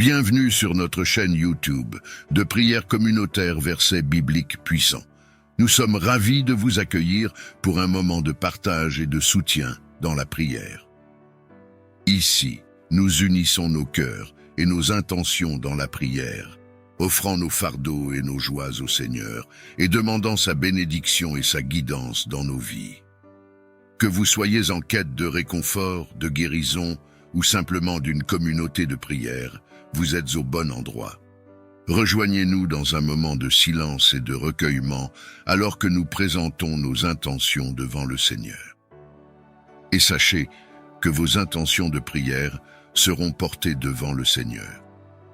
Bienvenue sur notre chaîne YouTube de prières communautaires versets bibliques puissants. Nous sommes ravis de vous accueillir pour un moment de partage et de soutien dans la prière. Ici, nous unissons nos cœurs et nos intentions dans la prière, offrant nos fardeaux et nos joies au Seigneur et demandant sa bénédiction et sa guidance dans nos vies. Que vous soyez en quête de réconfort, de guérison ou simplement d'une communauté de prière, vous êtes au bon endroit. Rejoignez-nous dans un moment de silence et de recueillement alors que nous présentons nos intentions devant le Seigneur. Et sachez que vos intentions de prière seront portées devant le Seigneur.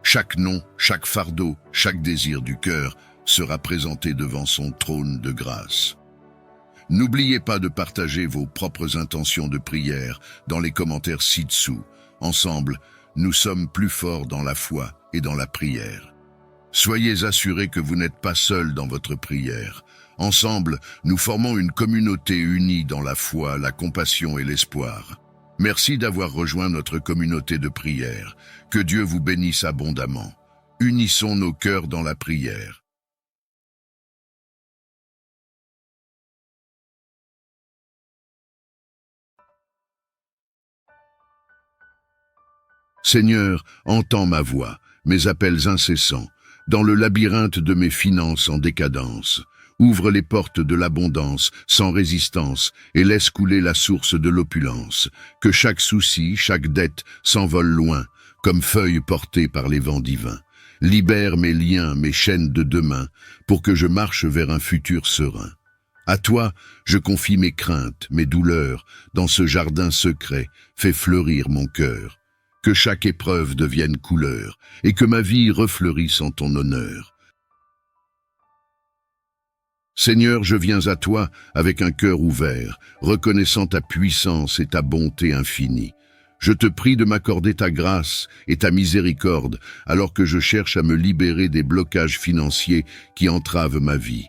Chaque nom, chaque fardeau, chaque désir du cœur sera présenté devant son trône de grâce. N'oubliez pas de partager vos propres intentions de prière dans les commentaires ci-dessous. Ensemble, nous sommes plus forts dans la foi et dans la prière. Soyez assurés que vous n'êtes pas seuls dans votre prière. Ensemble, nous formons une communauté unie dans la foi, la compassion et l'espoir. Merci d'avoir rejoint notre communauté de prière. Que Dieu vous bénisse abondamment. Unissons nos cœurs dans la prière. Seigneur, entends ma voix, mes appels incessants, dans le labyrinthe de mes finances en décadence. Ouvre les portes de l'abondance sans résistance et laisse couler la source de l'opulence. Que chaque souci, chaque dette s'envole loin, comme feuilles portées par les vents divins. Libère mes liens, mes chaînes de demain, pour que je marche vers un futur serein. À toi, je confie mes craintes, mes douleurs, dans ce jardin secret, fais fleurir mon cœur. Que chaque épreuve devienne couleur, et que ma vie refleurisse en ton honneur. Seigneur, je viens à toi avec un cœur ouvert, reconnaissant ta puissance et ta bonté infinie. Je te prie de m'accorder ta grâce et ta miséricorde, alors que je cherche à me libérer des blocages financiers qui entravent ma vie.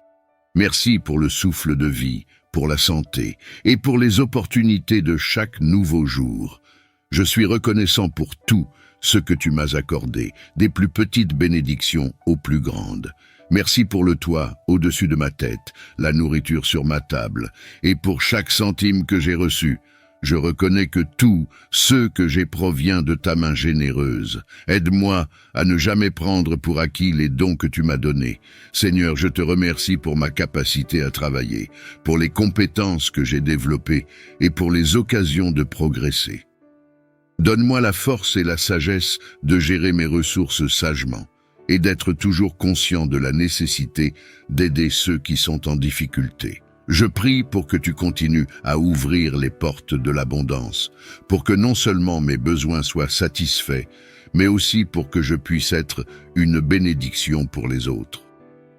Merci pour le souffle de vie, pour la santé, et pour les opportunités de chaque nouveau jour. Je suis reconnaissant pour tout ce que tu m'as accordé, des plus petites bénédictions aux plus grandes. Merci pour le toit au-dessus de ma tête, la nourriture sur ma table, et pour chaque centime que j'ai reçu. Je reconnais que tout ce que j'ai provient de ta main généreuse. Aide-moi à ne jamais prendre pour acquis les dons que tu m'as donnés. Seigneur, je te remercie pour ma capacité à travailler, pour les compétences que j'ai développées et pour les occasions de progresser. Donne-moi la force et la sagesse de gérer mes ressources sagement et d'être toujours conscient de la nécessité d'aider ceux qui sont en difficulté. Je prie pour que tu continues à ouvrir les portes de l'abondance, pour que non seulement mes besoins soient satisfaits, mais aussi pour que je puisse être une bénédiction pour les autres.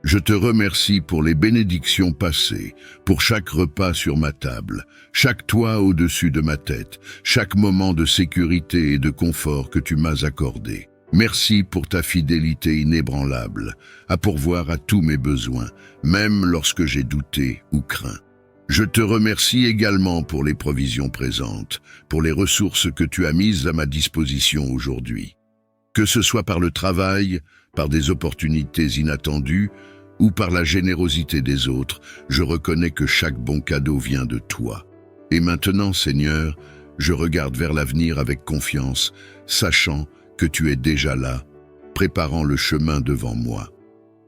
Je te remercie pour les bénédictions passées, pour chaque repas sur ma table, chaque toit au-dessus de ma tête, chaque moment de sécurité et de confort que tu m'as accordé. Merci pour ta fidélité inébranlable, à pourvoir à tous mes besoins, même lorsque j'ai douté ou craint. Je te remercie également pour les provisions présentes, pour les ressources que tu as mises à ma disposition aujourd'hui. Que ce soit par le travail, par des opportunités inattendues, ou par la générosité des autres, je reconnais que chaque bon cadeau vient de toi. Et maintenant, Seigneur, je regarde vers l'avenir avec confiance, sachant que tu es déjà là, préparant le chemin devant moi.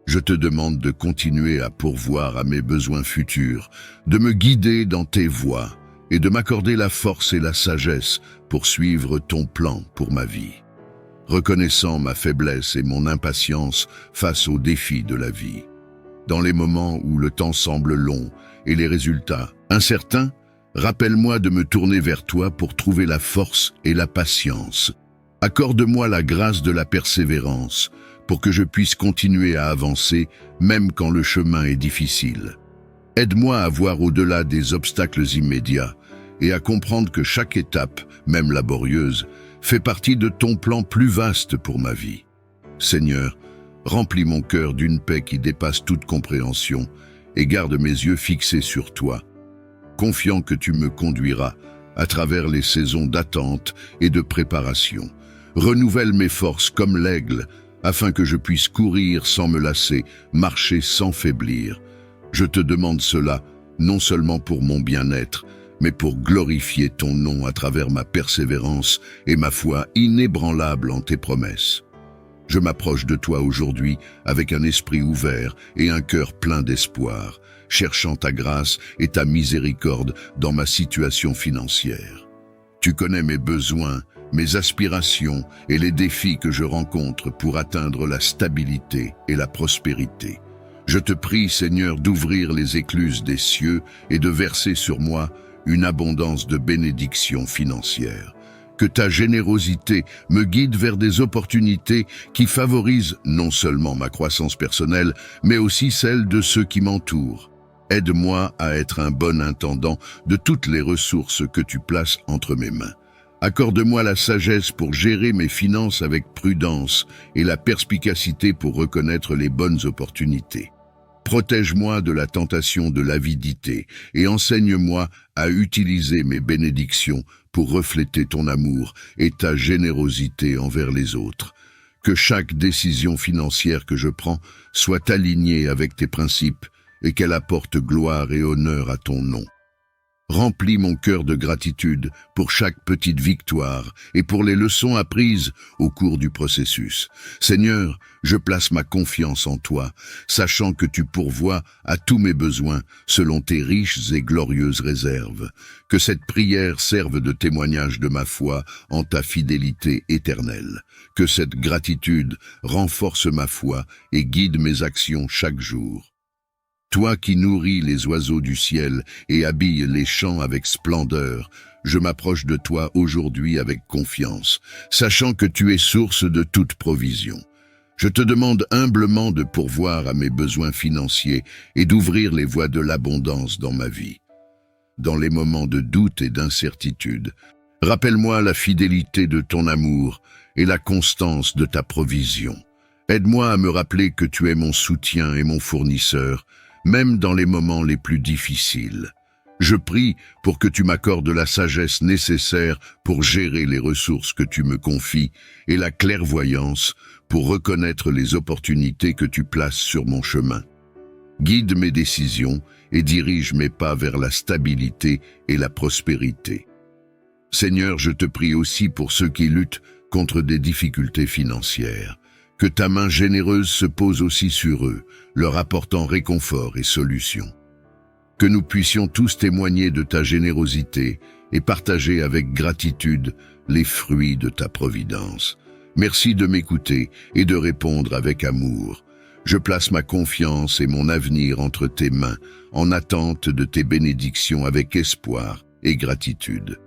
Je te demande de continuer à pourvoir à mes besoins futurs, de me guider dans tes voies et de m'accorder la force et la sagesse pour suivre ton plan pour ma vie. Reconnaissant ma faiblesse et mon impatience face aux défis de la vie. Dans les moments où le temps semble long et les résultats incertains, rappelle-moi de me tourner vers toi pour trouver la force et la patience. Accorde-moi la grâce de la persévérance pour que je puisse continuer à avancer même quand le chemin est difficile. Aide-moi à voir au-delà des obstacles immédiats et à comprendre que chaque étape, même laborieuse, fait partie de ton plan plus vaste pour ma vie. Seigneur, remplis mon cœur d'une paix qui dépasse toute compréhension et garde mes yeux fixés sur toi, confiant que tu me conduiras à travers les saisons d'attente et de préparation. Renouvelle mes forces comme l'aigle, afin que je puisse courir sans me lasser, marcher sans faiblir. Je te demande cela, non seulement pour mon bien-être, mais pour glorifier ton nom à travers ma persévérance et ma foi inébranlable en tes promesses. Je m'approche de toi aujourd'hui avec un esprit ouvert et un cœur plein d'espoir, cherchant ta grâce et ta miséricorde dans ma situation financière. Tu connais mes besoins, mes aspirations et les défis que je rencontre pour atteindre la stabilité et la prospérité. Je te prie, Seigneur, d'ouvrir les écluses des cieux et de verser sur moi une abondance de bénédictions financières. Que ta générosité me guide vers des opportunités qui favorisent non seulement ma croissance personnelle, mais aussi celle de ceux qui m'entourent. Aide-moi à être un bon intendant de toutes les ressources que tu places entre mes mains. Accorde-moi la sagesse pour gérer mes finances avec prudence et la perspicacité pour reconnaître les bonnes opportunités. Protège-moi de la tentation de l'avidité et enseigne-moi à utiliser mes bénédictions pour refléter ton amour et ta générosité envers les autres. Que chaque décision financière que je prends soit alignée avec tes principes et qu'elle apporte gloire et honneur à ton nom. Remplis mon cœur de gratitude pour chaque petite victoire et pour les leçons apprises au cours du processus. Seigneur, je place ma confiance en toi, sachant que tu pourvois à tous mes besoins selon tes riches et glorieuses réserves. Que cette prière serve de témoignage de ma foi en ta fidélité éternelle. Que cette gratitude renforce ma foi et guide mes actions chaque jour. Toi qui nourris les oiseaux du ciel et habilles les champs avec splendeur, je m'approche de toi aujourd'hui avec confiance, sachant que tu es source de toute provision. Je te demande humblement de pourvoir à mes besoins financiers et d'ouvrir les voies de l'abondance dans ma vie. Dans les moments de doute et d'incertitude, rappelle-moi la fidélité de ton amour et la constance de ta provision. Aide-moi à me rappeler que tu es mon soutien et mon fournisseur, même dans les moments les plus difficiles. Je prie pour que tu m'accordes la sagesse nécessaire pour gérer les ressources que tu me confies et la clairvoyance pour reconnaître les opportunités que tu places sur mon chemin. Guide mes décisions et dirige mes pas vers la stabilité et la prospérité. Seigneur, je te prie aussi pour ceux qui luttent contre des difficultés financières. Que ta main généreuse se pose aussi sur eux, leur apportant réconfort et solution. Que nous puissions tous témoigner de ta générosité et partager avec gratitude les fruits de ta providence. Merci de m'écouter et de répondre avec amour. Je place ma confiance et mon avenir entre tes mains, en attente de tes bénédictions avec espoir et gratitude.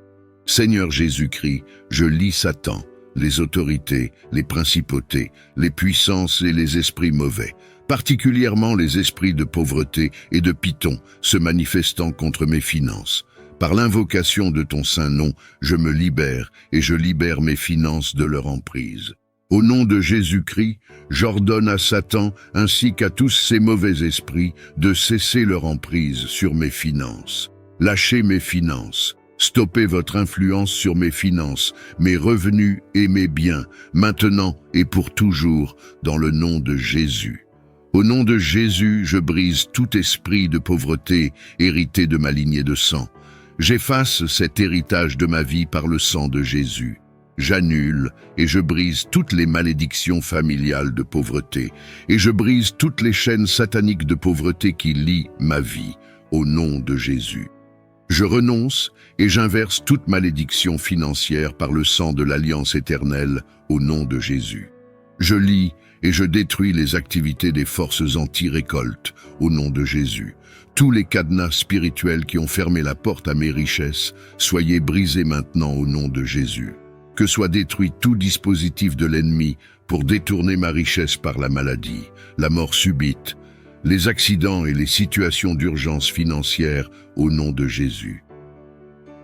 Seigneur Jésus-Christ, je lis Satan, les autorités, les principautés, les puissances et les esprits mauvais, particulièrement les esprits de pauvreté et de Python se manifestant contre mes finances. Par l'invocation de ton saint nom, je me libère et je libère mes finances de leur emprise. Au nom de Jésus-Christ, j'ordonne à Satan ainsi qu'à tous ces mauvais esprits de cesser leur emprise sur mes finances. Lâchez mes finances. Stoppez votre influence sur mes finances, mes revenus et mes biens, maintenant et pour toujours, dans le nom de Jésus. Au nom de Jésus, je brise tout esprit de pauvreté hérité de ma lignée de sang. J'efface cet héritage de ma vie par le sang de Jésus. J'annule et je brise toutes les malédictions familiales de pauvreté, et je brise toutes les chaînes sataniques de pauvreté qui lient ma vie, au nom de Jésus. Je renonce et j'inverse toute malédiction financière par le sang de l'Alliance éternelle au nom de Jésus. Je lis et je détruis les activités des forces anti-récolte au nom de Jésus. Tous les cadenas spirituels qui ont fermé la porte à mes richesses, soyez brisés maintenant au nom de Jésus. Que soit détruit tout dispositif de l'ennemi pour détourner ma richesse par la maladie, la mort subite, les accidents et les situations d'urgence financière au nom de Jésus.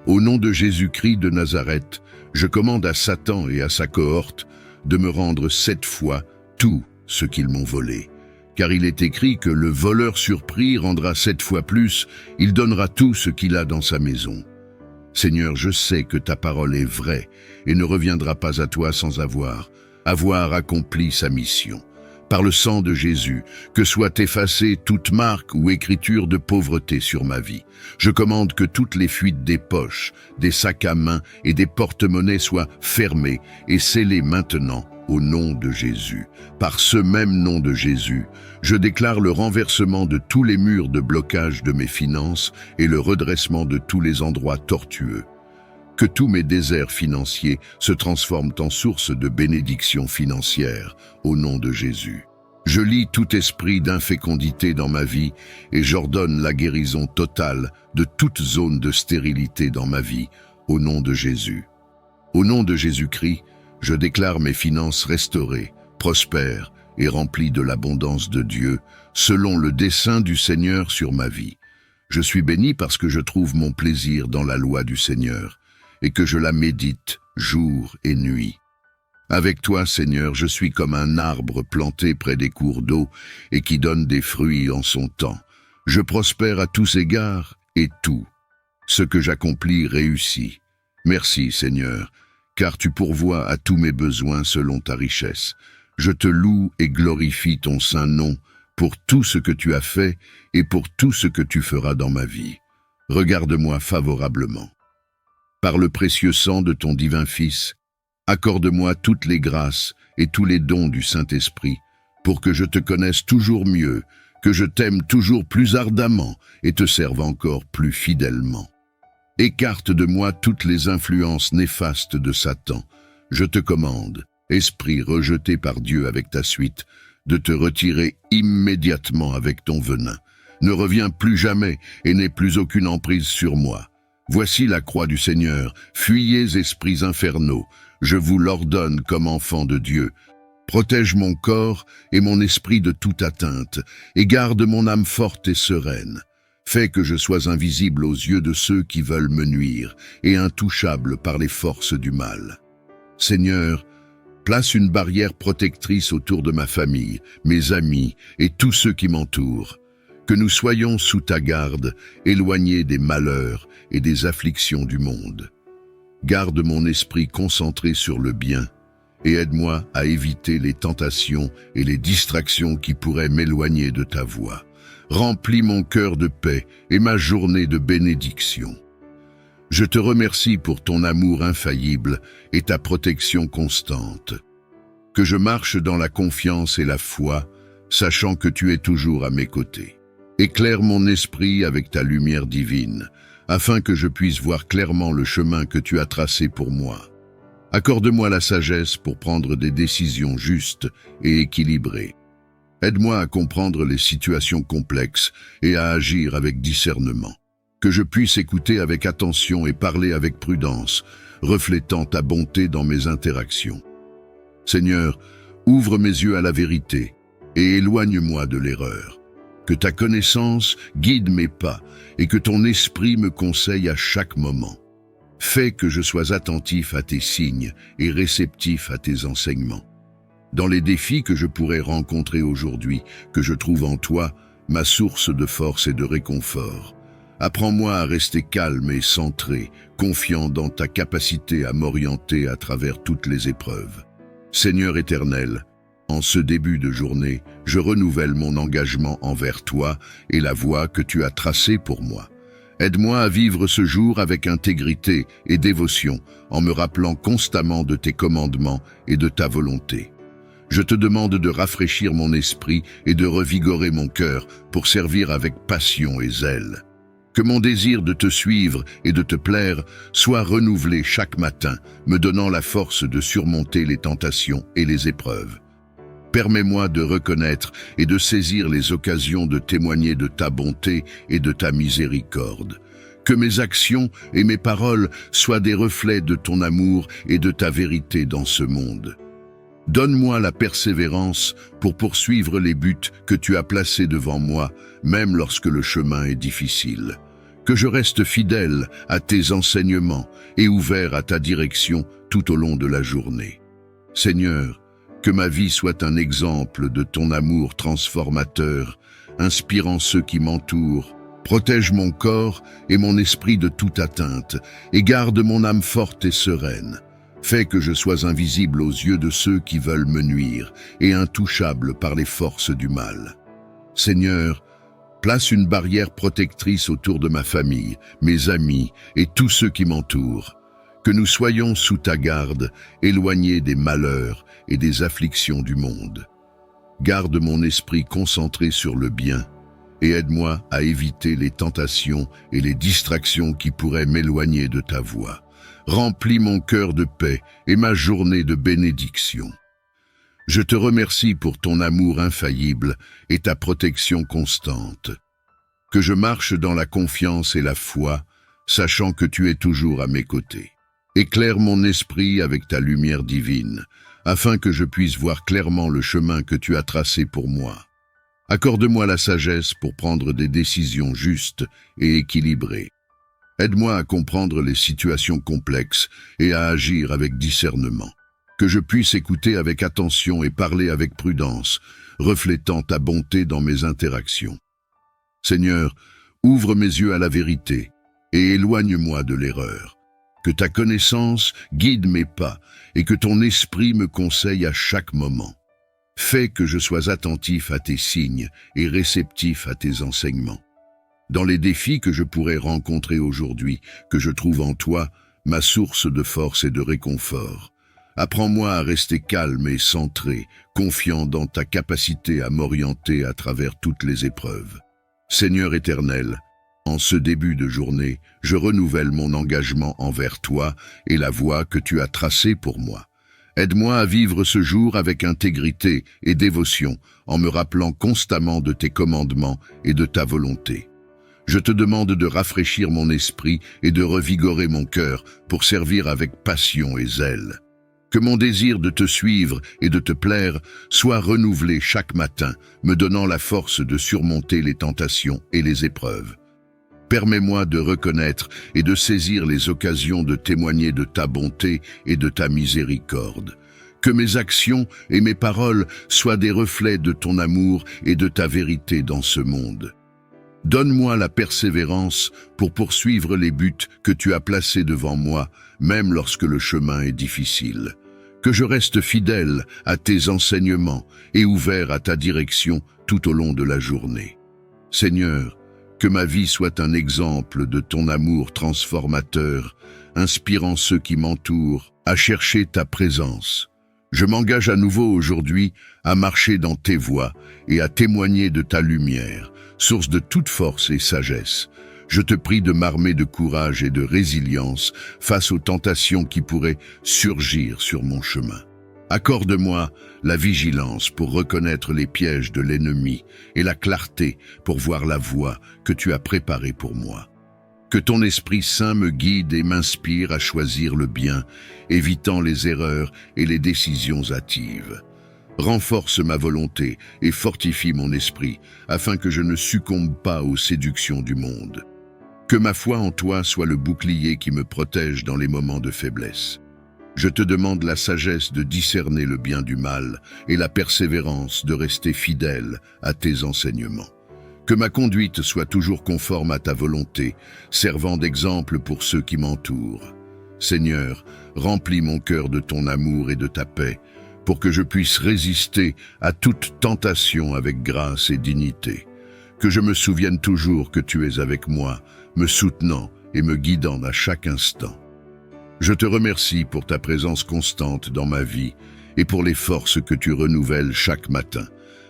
Au nom de Jésus-Christ de Nazareth, je commande à Satan et à sa cohorte de me rendre 7 fois tout ce qu'ils m'ont volé. Car il est écrit que le voleur surpris rendra 7 fois plus, il donnera tout ce qu'il a dans sa maison. Seigneur, je sais que ta parole est vraie et ne reviendra pas à toi sans avoir accompli sa mission. Par le sang de Jésus, que soit effacée toute marque ou écriture de pauvreté sur ma vie. Je commande que toutes les fuites des poches, des sacs à main et des porte-monnaies soient fermées et scellées maintenant au nom de Jésus. Par ce même nom de Jésus, je déclare le renversement de tous les murs de blocage de mes finances et le redressement de tous les endroits tortueux. Que tous mes déserts financiers se transforment en source de bénédictions financières, au nom de Jésus. Je lie tout esprit d'infécondité dans ma vie et j'ordonne la guérison totale de toute zone de stérilité dans ma vie, au nom de Jésus. Au nom de Jésus-Christ, je déclare mes finances restaurées, prospères et remplies de l'abondance de Dieu, selon le dessein du Seigneur sur ma vie. Je suis béni parce que je trouve mon plaisir dans la loi du Seigneur, et que je la médite jour et nuit. Avec toi, Seigneur, je suis comme un arbre planté près des cours d'eau et qui donne des fruits en son temps. Je prospère à tous égards et tout. Ce que j'accomplis réussit. Merci, Seigneur, car tu pourvois à tous mes besoins selon ta richesse. Je te loue et glorifie ton saint nom pour tout ce que tu as fait et pour tout ce que tu feras dans ma vie. Regarde-moi favorablement. Par le précieux sang de ton divin Fils, accorde-moi toutes les grâces et tous les dons du Saint-Esprit, pour que je te connaisse toujours mieux, que je t'aime toujours plus ardemment et te serve encore plus fidèlement. Écarte de moi toutes les influences néfastes de Satan. Je te commande, esprit rejeté par Dieu avec ta suite, de te retirer immédiatement avec ton venin. Ne reviens plus jamais et n'aie plus aucune emprise sur moi. Voici la croix du Seigneur, fuyez esprits infernaux, je vous l'ordonne comme enfant de Dieu. Protège mon corps et mon esprit de toute atteinte, et garde mon âme forte et sereine. Fais que je sois invisible aux yeux de ceux qui veulent me nuire, et intouchable par les forces du mal. Seigneur, place une barrière protectrice autour de ma famille, mes amis et tous ceux qui m'entourent. Que nous soyons sous ta garde, éloignés des malheurs et des afflictions du monde. Garde mon esprit concentré sur le bien et aide-moi à éviter les tentations et les distractions qui pourraient m'éloigner de ta voie. Remplis mon cœur de paix et ma journée de bénédiction. Je te remercie pour ton amour infaillible et ta protection constante. Que je marche dans la confiance et la foi, sachant que tu es toujours à mes côtés. Éclaire mon esprit avec ta lumière divine, afin que je puisse voir clairement le chemin que tu as tracé pour moi. Accorde-moi la sagesse pour prendre des décisions justes et équilibrées. Aide-moi à comprendre les situations complexes et à agir avec discernement. Que je puisse écouter avec attention et parler avec prudence, reflétant ta bonté dans mes interactions. Seigneur, ouvre mes yeux à la vérité et éloigne-moi de l'erreur. Que ta connaissance guide mes pas et que ton esprit me conseille à chaque moment. Fais que je sois attentif à tes signes et réceptif à tes enseignements. Dans les défis que je pourrais rencontrer aujourd'hui, que je trouve en toi ma source de force et de réconfort. Apprends-moi à rester calme et centré, confiant dans ta capacité à m'orienter à travers toutes les épreuves. Seigneur éternel, en ce début de journée, je renouvelle mon engagement envers toi et la voie que tu as tracée pour moi. Aide-moi à vivre ce jour avec intégrité et dévotion, en me rappelant constamment de tes commandements et de ta volonté. Je te demande de rafraîchir mon esprit et de revigorer mon cœur pour servir avec passion et zèle. Que mon désir de te suivre et de te plaire soit renouvelé chaque matin, me donnant la force de surmonter les tentations et les épreuves. Permets-moi de reconnaître et de saisir les occasions de témoigner de ta bonté et de ta miséricorde. Que mes actions et mes paroles soient des reflets de ton amour et de ta vérité dans ce monde. Donne-moi la persévérance pour poursuivre les buts que tu as placés devant moi, même lorsque le chemin est difficile. Que je reste fidèle à tes enseignements et ouvert à ta direction tout au long de la journée. Seigneur, que ma vie soit un exemple de ton amour transformateur, inspirant ceux qui m'entourent Protège mon corps et mon esprit de toute atteinte, et garde mon âme forte et sereine. Fais que je sois invisible aux yeux de ceux qui veulent me nuire, et intouchable par les forces du mal. Seigneur, place une barrière protectrice autour de ma famille, mes amis et tous ceux qui m'entourent. Que nous soyons sous ta garde, éloignés des malheurs et des afflictions du monde. Garde mon esprit concentré sur le bien, et aide-moi à éviter les tentations et les distractions qui pourraient m'éloigner de ta voie. Remplis mon cœur de paix et ma journée de bénédiction. Je te remercie pour ton amour infaillible et ta protection constante. Que je marche dans la confiance et la foi, sachant que tu es toujours à mes côtés. Éclaire mon esprit avec ta lumière divine, afin que je puisse voir clairement le chemin que tu as tracé pour moi. Accorde-moi la sagesse pour prendre des décisions justes et équilibrées. Aide-moi à comprendre les situations complexes et à agir avec discernement. Que je puisse écouter avec attention et parler avec prudence, reflétant ta bonté dans mes interactions. Seigneur, ouvre mes yeux à la vérité et éloigne-moi de l'erreur. Que ta connaissance guide mes pas et que ton esprit me conseille à chaque moment. Fais que je sois attentif à tes signes et réceptif à tes enseignements. Dans les défis que je pourrais rencontrer aujourd'hui, que je trouve en toi, ma source de force et de réconfort. Apprends-moi à rester calme et centré, confiant dans ta capacité à m'orienter à travers toutes les épreuves. Seigneur éternel, en ce début de journée, je renouvelle mon engagement envers toi et la voie que tu as tracée pour moi. Aide-moi à vivre ce jour avec intégrité et dévotion, en me rappelant constamment de tes commandements et de ta volonté. Je te demande de rafraîchir mon esprit et de revigorer mon cœur pour servir avec passion et zèle. Que mon désir de te suivre et de te plaire soit renouvelé chaque matin, me donnant la force de surmonter les tentations et les épreuves. Permets-moi de reconnaître et de saisir les occasions de témoigner de ta bonté et de ta miséricorde. Que mes actions et mes paroles soient des reflets de ton amour et de ta vérité dans ce monde. Donne-moi la persévérance pour poursuivre les buts que tu as placés devant moi, même lorsque le chemin est difficile. Que je reste fidèle à tes enseignements et ouvert à ta direction tout au long de la journée. Seigneur, que ma vie soit un exemple de ton amour transformateur, inspirant ceux qui m'entourent à chercher ta présence. Je m'engage à nouveau aujourd'hui à marcher dans tes voies et à témoigner de ta lumière, source de toute force et sagesse. Je te prie de m'armer de courage et de résilience face aux tentations qui pourraient surgir sur mon chemin. Accorde-moi la vigilance pour reconnaître les pièges de l'ennemi et la clarté pour voir la voie que tu as préparée pour moi. Que ton Esprit Saint me guide et m'inspire à choisir le bien, évitant les erreurs et les décisions hâtives. Renforce ma volonté et fortifie mon esprit, afin que je ne succombe pas aux séductions du monde. Que ma foi en toi soit le bouclier qui me protège dans les moments de faiblesse. Je te demande la sagesse de discerner le bien du mal et la persévérance de rester fidèle à tes enseignements. Que ma conduite soit toujours conforme à ta volonté, servant d'exemple pour ceux qui m'entourent. Seigneur, remplis mon cœur de ton amour et de ta paix, pour que je puisse résister à toute tentation avec grâce et dignité. Que je me souvienne toujours que tu es avec moi, me soutenant et me guidant à chaque instant. Je te remercie pour ta présence constante dans ma vie et pour les forces que tu renouvelles chaque matin.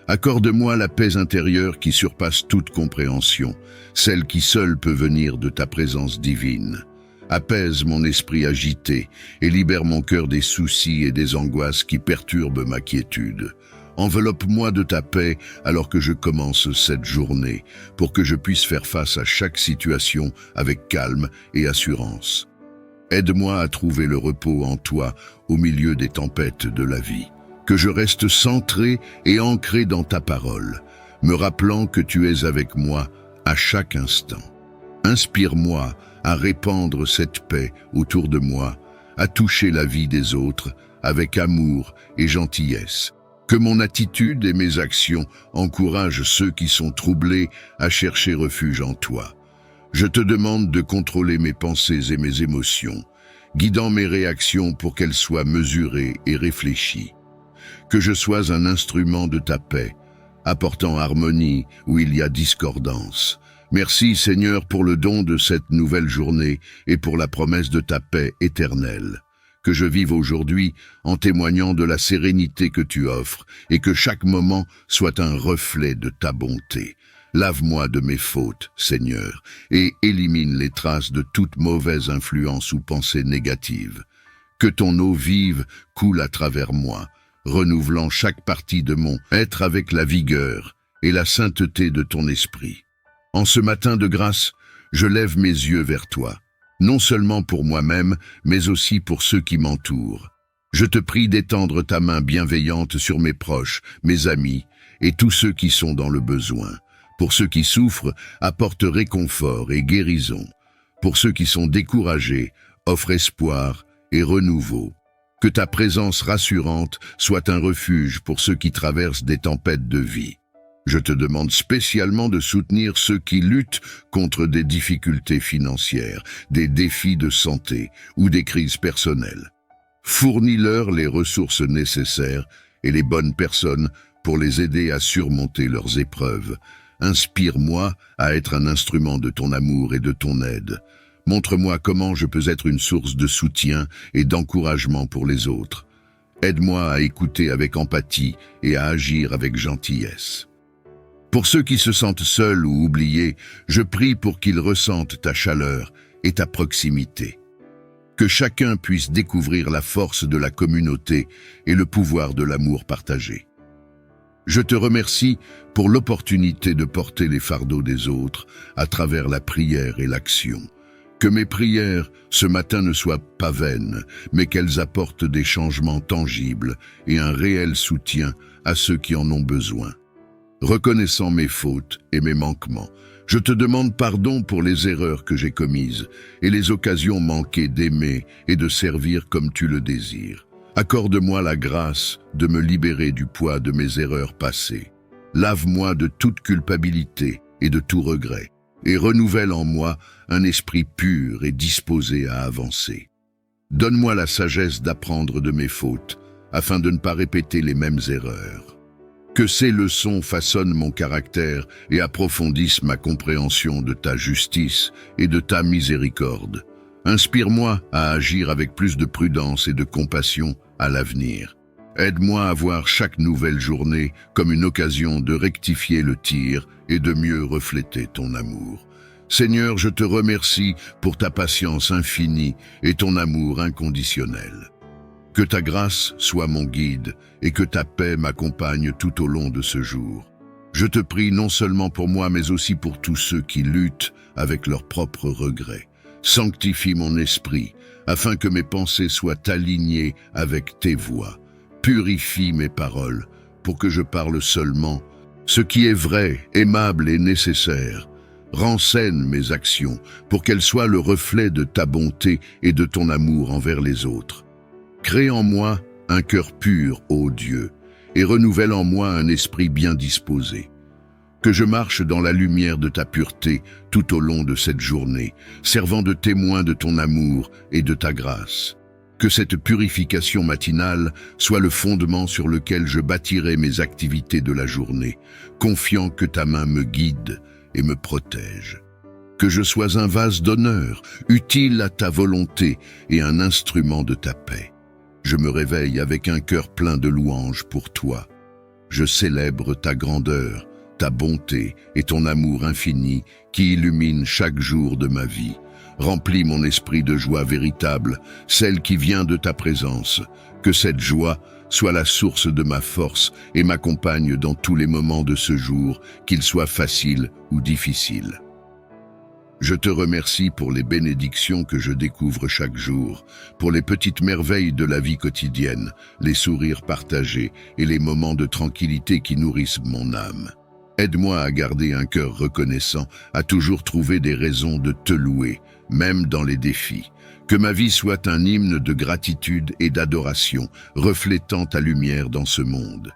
Accorde-moi la paix intérieure qui surpasse toute compréhension, celle qui seule peut venir de ta présence divine. Apaise mon esprit agité et libère mon cœur des soucis et des angoisses qui perturbent ma quiétude. Enveloppe-moi de ta paix alors que je commence cette journée, pour que je puisse faire face à chaque situation avec calme et assurance. Aide-moi à trouver le repos en toi au milieu des tempêtes de la vie. Que je reste centré et ancré dans ta parole, me rappelant que tu es avec moi à chaque instant. Inspire-moi à répandre cette paix autour de moi, à toucher la vie des autres avec amour et gentillesse. Que mon attitude et mes actions encouragent ceux qui sont troublés à chercher refuge en toi. Je te demande de contrôler mes pensées et mes émotions, guidant mes réactions pour qu'elles soient mesurées et réfléchies. Que je sois un instrument de ta paix, apportant harmonie où il y a discordance. Merci Seigneur pour le don de cette nouvelle journée et pour la promesse de ta paix éternelle. Que je vive aujourd'hui en témoignant de la sérénité que tu offres et que chaque moment soit un reflet de ta bonté. Lave-moi de mes fautes, Seigneur, et élimine les traces de toute mauvaise influence ou pensée négative. Que ton eau vive coule à travers moi, renouvelant chaque partie de mon être avec la vigueur et la sainteté de ton esprit. En ce matin de grâce, je lève mes yeux vers toi, non seulement pour moi-même, mais aussi pour ceux qui m'entourent. Je te prie d'étendre ta main bienveillante sur mes proches, mes amis et tous ceux qui sont dans le besoin. Pour ceux qui souffrent, apporte réconfort et guérison. Pour ceux qui sont découragés, offre espoir et renouveau. Que ta présence rassurante soit un refuge pour ceux qui traversent des tempêtes de vie. Je te demande spécialement de soutenir ceux qui luttent contre des difficultés financières, des défis de santé ou des crises personnelles. Fournis-leur les ressources nécessaires et les bonnes personnes pour les aider à surmonter leurs épreuves. Inspire-moi à être un instrument de ton amour et de ton aide. Montre-moi comment je peux être une source de soutien et d'encouragement pour les autres. Aide-moi à écouter avec empathie et à agir avec gentillesse. Pour ceux qui se sentent seuls ou oubliés, je prie pour qu'ils ressentent ta chaleur et ta proximité. Que chacun puisse découvrir la force de la communauté et le pouvoir de l'amour partagé. Je te remercie pour l'opportunité de porter les fardeaux des autres à travers la prière et l'action. Que mes prières ce matin ne soient pas vaines, mais qu'elles apportent des changements tangibles et un réel soutien à ceux qui en ont besoin. Reconnaissant mes fautes et mes manquements, je te demande pardon pour les erreurs que j'ai commises et les occasions manquées d'aimer et de servir comme tu le désires. Accorde-moi la grâce de me libérer du poids de mes erreurs passées. Lave-moi de toute culpabilité et de tout regret, et renouvelle en moi un esprit pur et disposé à avancer. Donne-moi la sagesse d'apprendre de mes fautes, afin de ne pas répéter les mêmes erreurs. Que ces leçons façonnent mon caractère et approfondissent ma compréhension de ta justice et de ta miséricorde. Inspire-moi à agir avec plus de prudence et de compassion à l'avenir. Aide-moi à voir chaque nouvelle journée comme une occasion de rectifier le tir et de mieux refléter ton amour. Seigneur, je te remercie pour ta patience infinie et ton amour inconditionnel. Que ta grâce soit mon guide et que ta paix m'accompagne tout au long de ce jour. Je te prie non seulement pour moi, mais aussi pour tous ceux qui luttent avec leurs propres regrets. Sanctifie mon esprit, afin que mes pensées soient alignées avec tes voies. Purifie mes paroles, pour que je parle seulement ce qui est vrai, aimable et nécessaire. Renseigne mes actions, pour qu'elles soient le reflet de ta bonté et de ton amour envers les autres. Crée en moi un cœur pur, ô Dieu, et renouvelle en moi un esprit bien disposé. Que je marche dans la lumière de ta pureté tout au long de cette journée, servant de témoin de ton amour et de ta grâce. Que cette purification matinale soit le fondement sur lequel je bâtirai mes activités de la journée, confiant que ta main me guide et me protège. Que je sois un vase d'honneur, utile à ta volonté et un instrument de ta paix. Je me réveille avec un cœur plein de louanges pour toi. Je célèbre ta grandeur, ta bonté et ton amour infini qui illumine chaque jour de ma vie. Remplis mon esprit de joie véritable, celle qui vient de ta présence. Que cette joie soit la source de ma force et m'accompagne dans tous les moments de ce jour, qu'ils soient faciles ou difficiles. Je te remercie pour les bénédictions que je découvre chaque jour, pour les petites merveilles de la vie quotidienne, les sourires partagés et les moments de tranquillité qui nourrissent mon âme. Aide-moi à garder un cœur reconnaissant, à toujours trouver des raisons de te louer, même dans les défis. Que ma vie soit un hymne de gratitude et d'adoration, reflétant ta lumière dans ce monde.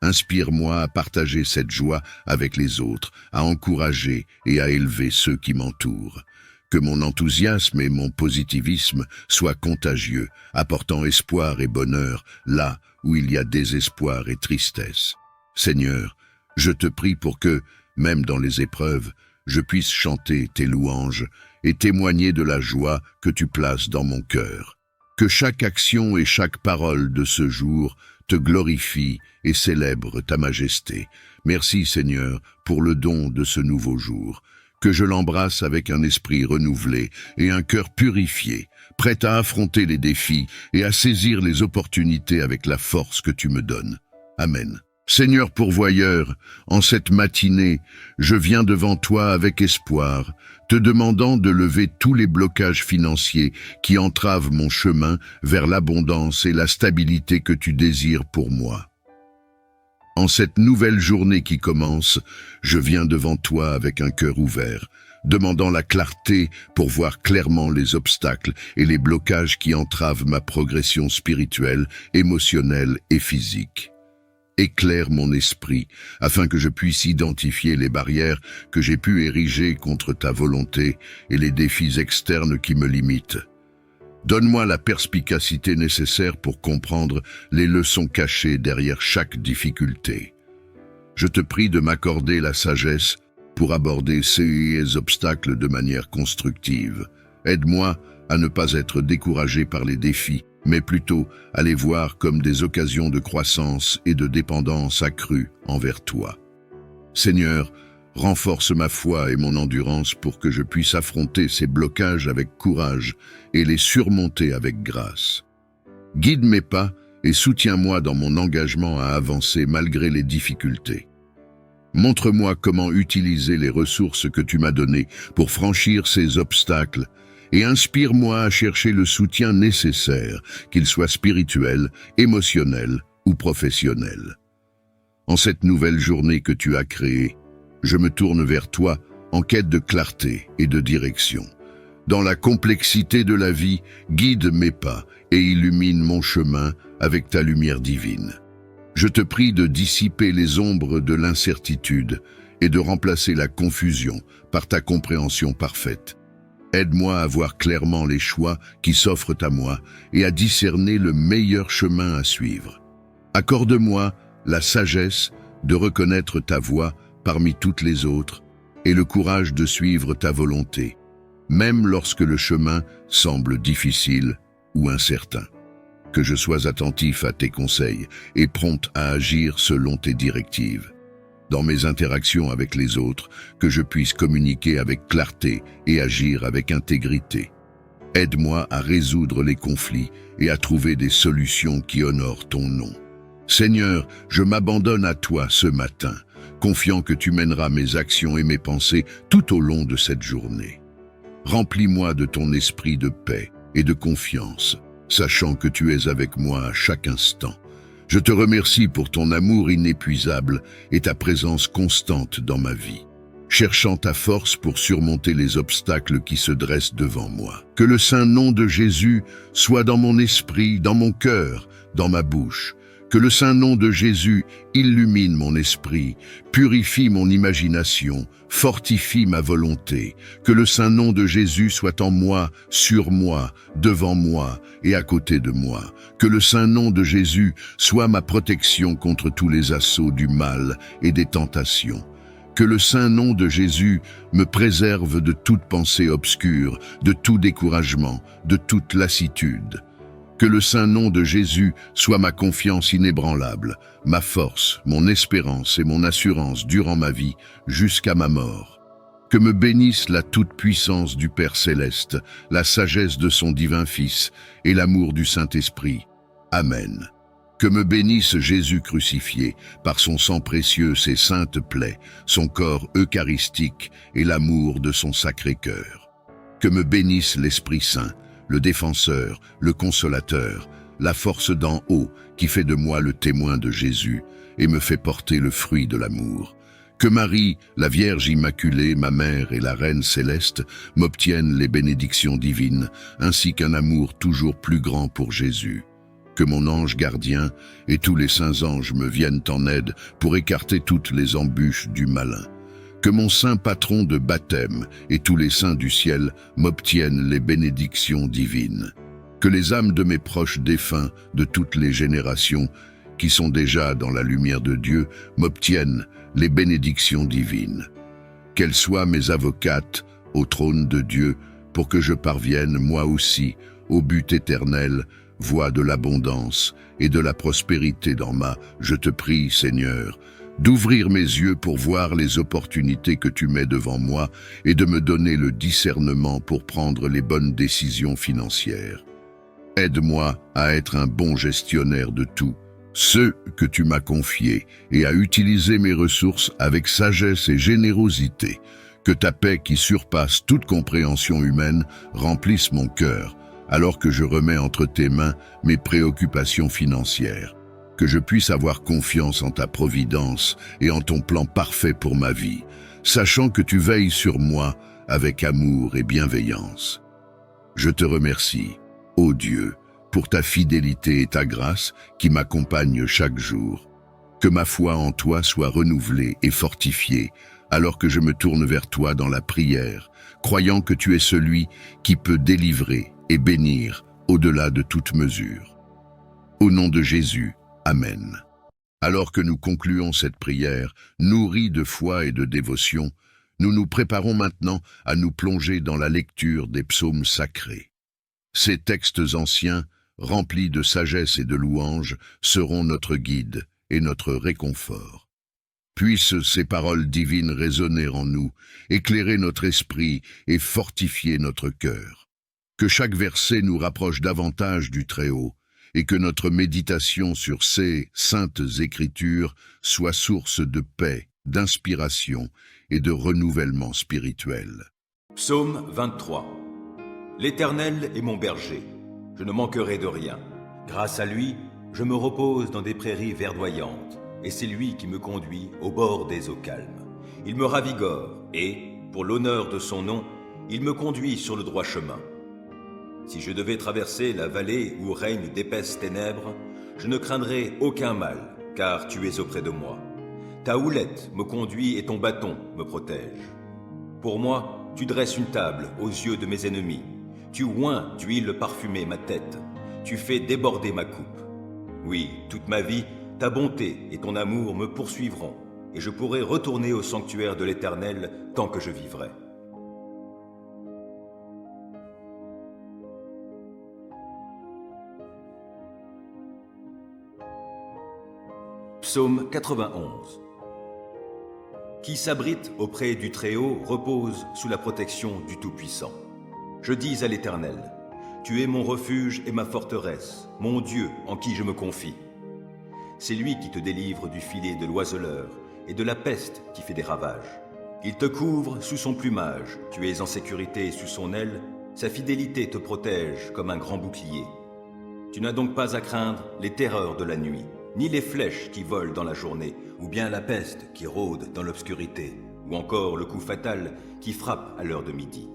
Inspire-moi à partager cette joie avec les autres, à encourager et à élever ceux qui m'entourent. Que mon enthousiasme et mon positivisme soient contagieux, apportant espoir et bonheur là où il y a désespoir et tristesse. Seigneur, je te prie pour que, même dans les épreuves, je puisse chanter tes louanges et témoigner de la joie que tu places dans mon cœur. Que chaque action et chaque parole de ce jour te glorifie et célèbre ta majesté. Merci Seigneur pour le don de ce nouveau jour. Que je l'embrasse avec un esprit renouvelé et un cœur purifié, prêt à affronter les défis et à saisir les opportunités avec la force que tu me donnes. Amen. Seigneur pourvoyeur, en cette matinée, je viens devant toi avec espoir, te demandant de lever tous les blocages financiers qui entravent mon chemin vers l'abondance et la stabilité que tu désires pour moi. En cette nouvelle journée qui commence, je viens devant toi avec un cœur ouvert, demandant la clarté pour voir clairement les obstacles et les blocages qui entravent ma progression spirituelle, émotionnelle et physique. Éclaire mon esprit, afin que je puisse identifier les barrières que j'ai pu ériger contre ta volonté et les défis externes qui me limitent. Donne-moi la perspicacité nécessaire pour comprendre les leçons cachées derrière chaque difficulté. Je te prie de m'accorder la sagesse pour aborder ces obstacles de manière constructive. Aide-moi à ne pas être découragé par les défis, mais plutôt à les voir comme des occasions de croissance et de dépendance accrue envers toi. Seigneur, renforce ma foi et mon endurance pour que je puisse affronter ces blocages avec courage et les surmonter avec grâce. Guide mes pas et soutiens-moi dans mon engagement à avancer malgré les difficultés. Montre-moi comment utiliser les ressources que tu m'as données pour franchir ces obstacles et inspire-moi à chercher le soutien nécessaire, qu'il soit spirituel, émotionnel ou professionnel. En cette nouvelle journée que tu as créée, je me tourne vers toi en quête de clarté et de direction. Dans la complexité de la vie, guide mes pas et illumine mon chemin avec ta lumière divine. Je te prie de dissiper les ombres de l'incertitude et de remplacer la confusion par ta compréhension parfaite. Aide-moi à voir clairement les choix qui s'offrent à moi et à discerner le meilleur chemin à suivre. Accorde-moi la sagesse de reconnaître ta voie parmi toutes les autres et le courage de suivre ta volonté, même lorsque le chemin semble difficile ou incertain. Que je sois attentif à tes conseils et prompt à agir selon tes directives. Dans mes interactions avec les autres, que je puisse communiquer avec clarté et agir avec intégrité. Aide-moi à résoudre les conflits et à trouver des solutions qui honorent ton nom. Seigneur, je m'abandonne à toi ce matin, confiant que tu mèneras mes actions et mes pensées tout au long de cette journée. Remplis-moi de ton esprit de paix et de confiance, sachant que tu es avec moi à chaque instant. Je te remercie pour ton amour inépuisable et ta présence constante dans ma vie, cherchant ta force pour surmonter les obstacles qui se dressent devant moi. Que le saint nom de Jésus soit dans mon esprit, dans mon cœur, dans ma bouche. Que le saint nom de Jésus illumine mon esprit, purifie mon imagination, fortifie ma volonté. Que le saint nom de Jésus soit en moi, sur moi, devant moi et à côté de moi. Que le saint nom de Jésus soit ma protection contre tous les assauts du mal et des tentations. Que le saint nom de Jésus me préserve de toute pensée obscure, de tout découragement, de toute lassitude. Que le saint nom de Jésus soit ma confiance inébranlable, ma force, mon espérance et mon assurance durant ma vie jusqu'à ma mort. Que me bénisse la toute-puissance du Père céleste, la sagesse de son divin Fils et l'amour du Saint-Esprit. Amen. Que me bénisse Jésus crucifié, par son sang précieux, ses saintes plaies, son corps eucharistique et l'amour de son sacré cœur. Que me bénisse l'Esprit Saint, le défenseur, le consolateur, la force d'en haut qui fait de moi le témoin de Jésus et me fait porter le fruit de l'amour. Que Marie, la Vierge Immaculée, ma mère et la Reine Céleste, m'obtiennent les bénédictions divines, ainsi qu'un amour toujours plus grand pour Jésus. Que mon ange gardien et tous les saints anges me viennent en aide pour écarter toutes les embûches du malin. Que mon saint patron de baptême et tous les saints du ciel m'obtiennent les bénédictions divines. Que les âmes de mes proches défunts de toutes les générations, qui sont déjà dans la lumière de Dieu, m'obtiennent les bénédictions divines. Qu'elles soient mes avocates au trône de Dieu, pour que je parvienne, moi aussi, au but éternel, voie de l'abondance et de la prospérité dans je te prie, Seigneur, d'ouvrir mes yeux pour voir les opportunités que tu mets devant moi et de me donner le discernement pour prendre les bonnes décisions financières. Aide-moi à être un bon gestionnaire de tout, ce que tu m'as confié, et à utiliser mes ressources avec sagesse et générosité. Que ta paix qui surpasse toute compréhension humaine remplisse mon cœur, alors que je remets entre tes mains mes préoccupations financières. Que je puisse avoir confiance en ta providence et en ton plan parfait pour ma vie, sachant que tu veilles sur moi avec amour et bienveillance. Je te remercie, ô Dieu, pour ta fidélité et ta grâce qui m'accompagnent chaque jour. Que ma foi en toi soit renouvelée et fortifiée, alors que je me tourne vers toi dans la prière, croyant que tu es celui qui peut délivrer et bénir au-delà de toute mesure. Au nom de Jésus, Amen. Alors que nous concluons cette prière, nourris de foi et de dévotion, nous nous préparons maintenant à nous plonger dans la lecture des psaumes sacrés. Ces textes anciens, remplis de sagesse et de louanges, seront notre guide et notre réconfort. Puissent ces paroles divines résonner en nous, éclairer notre esprit et fortifier notre cœur. Que chaque verset nous rapproche davantage du Très-Haut, et que notre méditation sur ces saintes Écritures soit source de paix, d'inspiration et de renouvellement spirituel. Psaume 23. L'Éternel est mon berger, je ne manquerai de rien. Grâce à lui, je me repose dans des prairies verdoyantes, et c'est lui qui me conduit au bord des eaux calmes. Il me ravigore, et, pour l'honneur de son nom, il me conduit sur le droit chemin. Si je devais traverser la vallée où règnent d'épaisses ténèbres, je ne craindrai aucun mal, car tu es auprès de moi. Ta houlette me conduit et ton bâton me protège. Pour moi, tu dresses une table aux yeux de mes ennemis. Tu oins d'huile parfumée ma tête. Tu fais déborder ma coupe. Oui, toute ma vie, ta bonté et ton amour me poursuivront, et je pourrai retourner au sanctuaire de l'Éternel tant que je vivrai. Psaume 91. Qui s'abrite auprès du Très-Haut repose sous la protection du Tout-Puissant. Je dis à l'Éternel, tu es mon refuge et ma forteresse, mon Dieu en qui je me confie. C'est lui qui te délivre du filet de l'oiseleur et de la peste qui fait des ravages. Il te couvre sous son plumage, tu es en sécurité sous son aile, sa fidélité te protège comme un grand bouclier. Tu n'as donc pas à craindre les terreurs de la nuit, ni les flèches qui volent dans la journée, ou bien la peste qui rôde dans l'obscurité, ou encore le coup fatal qui frappe à l'heure de midi.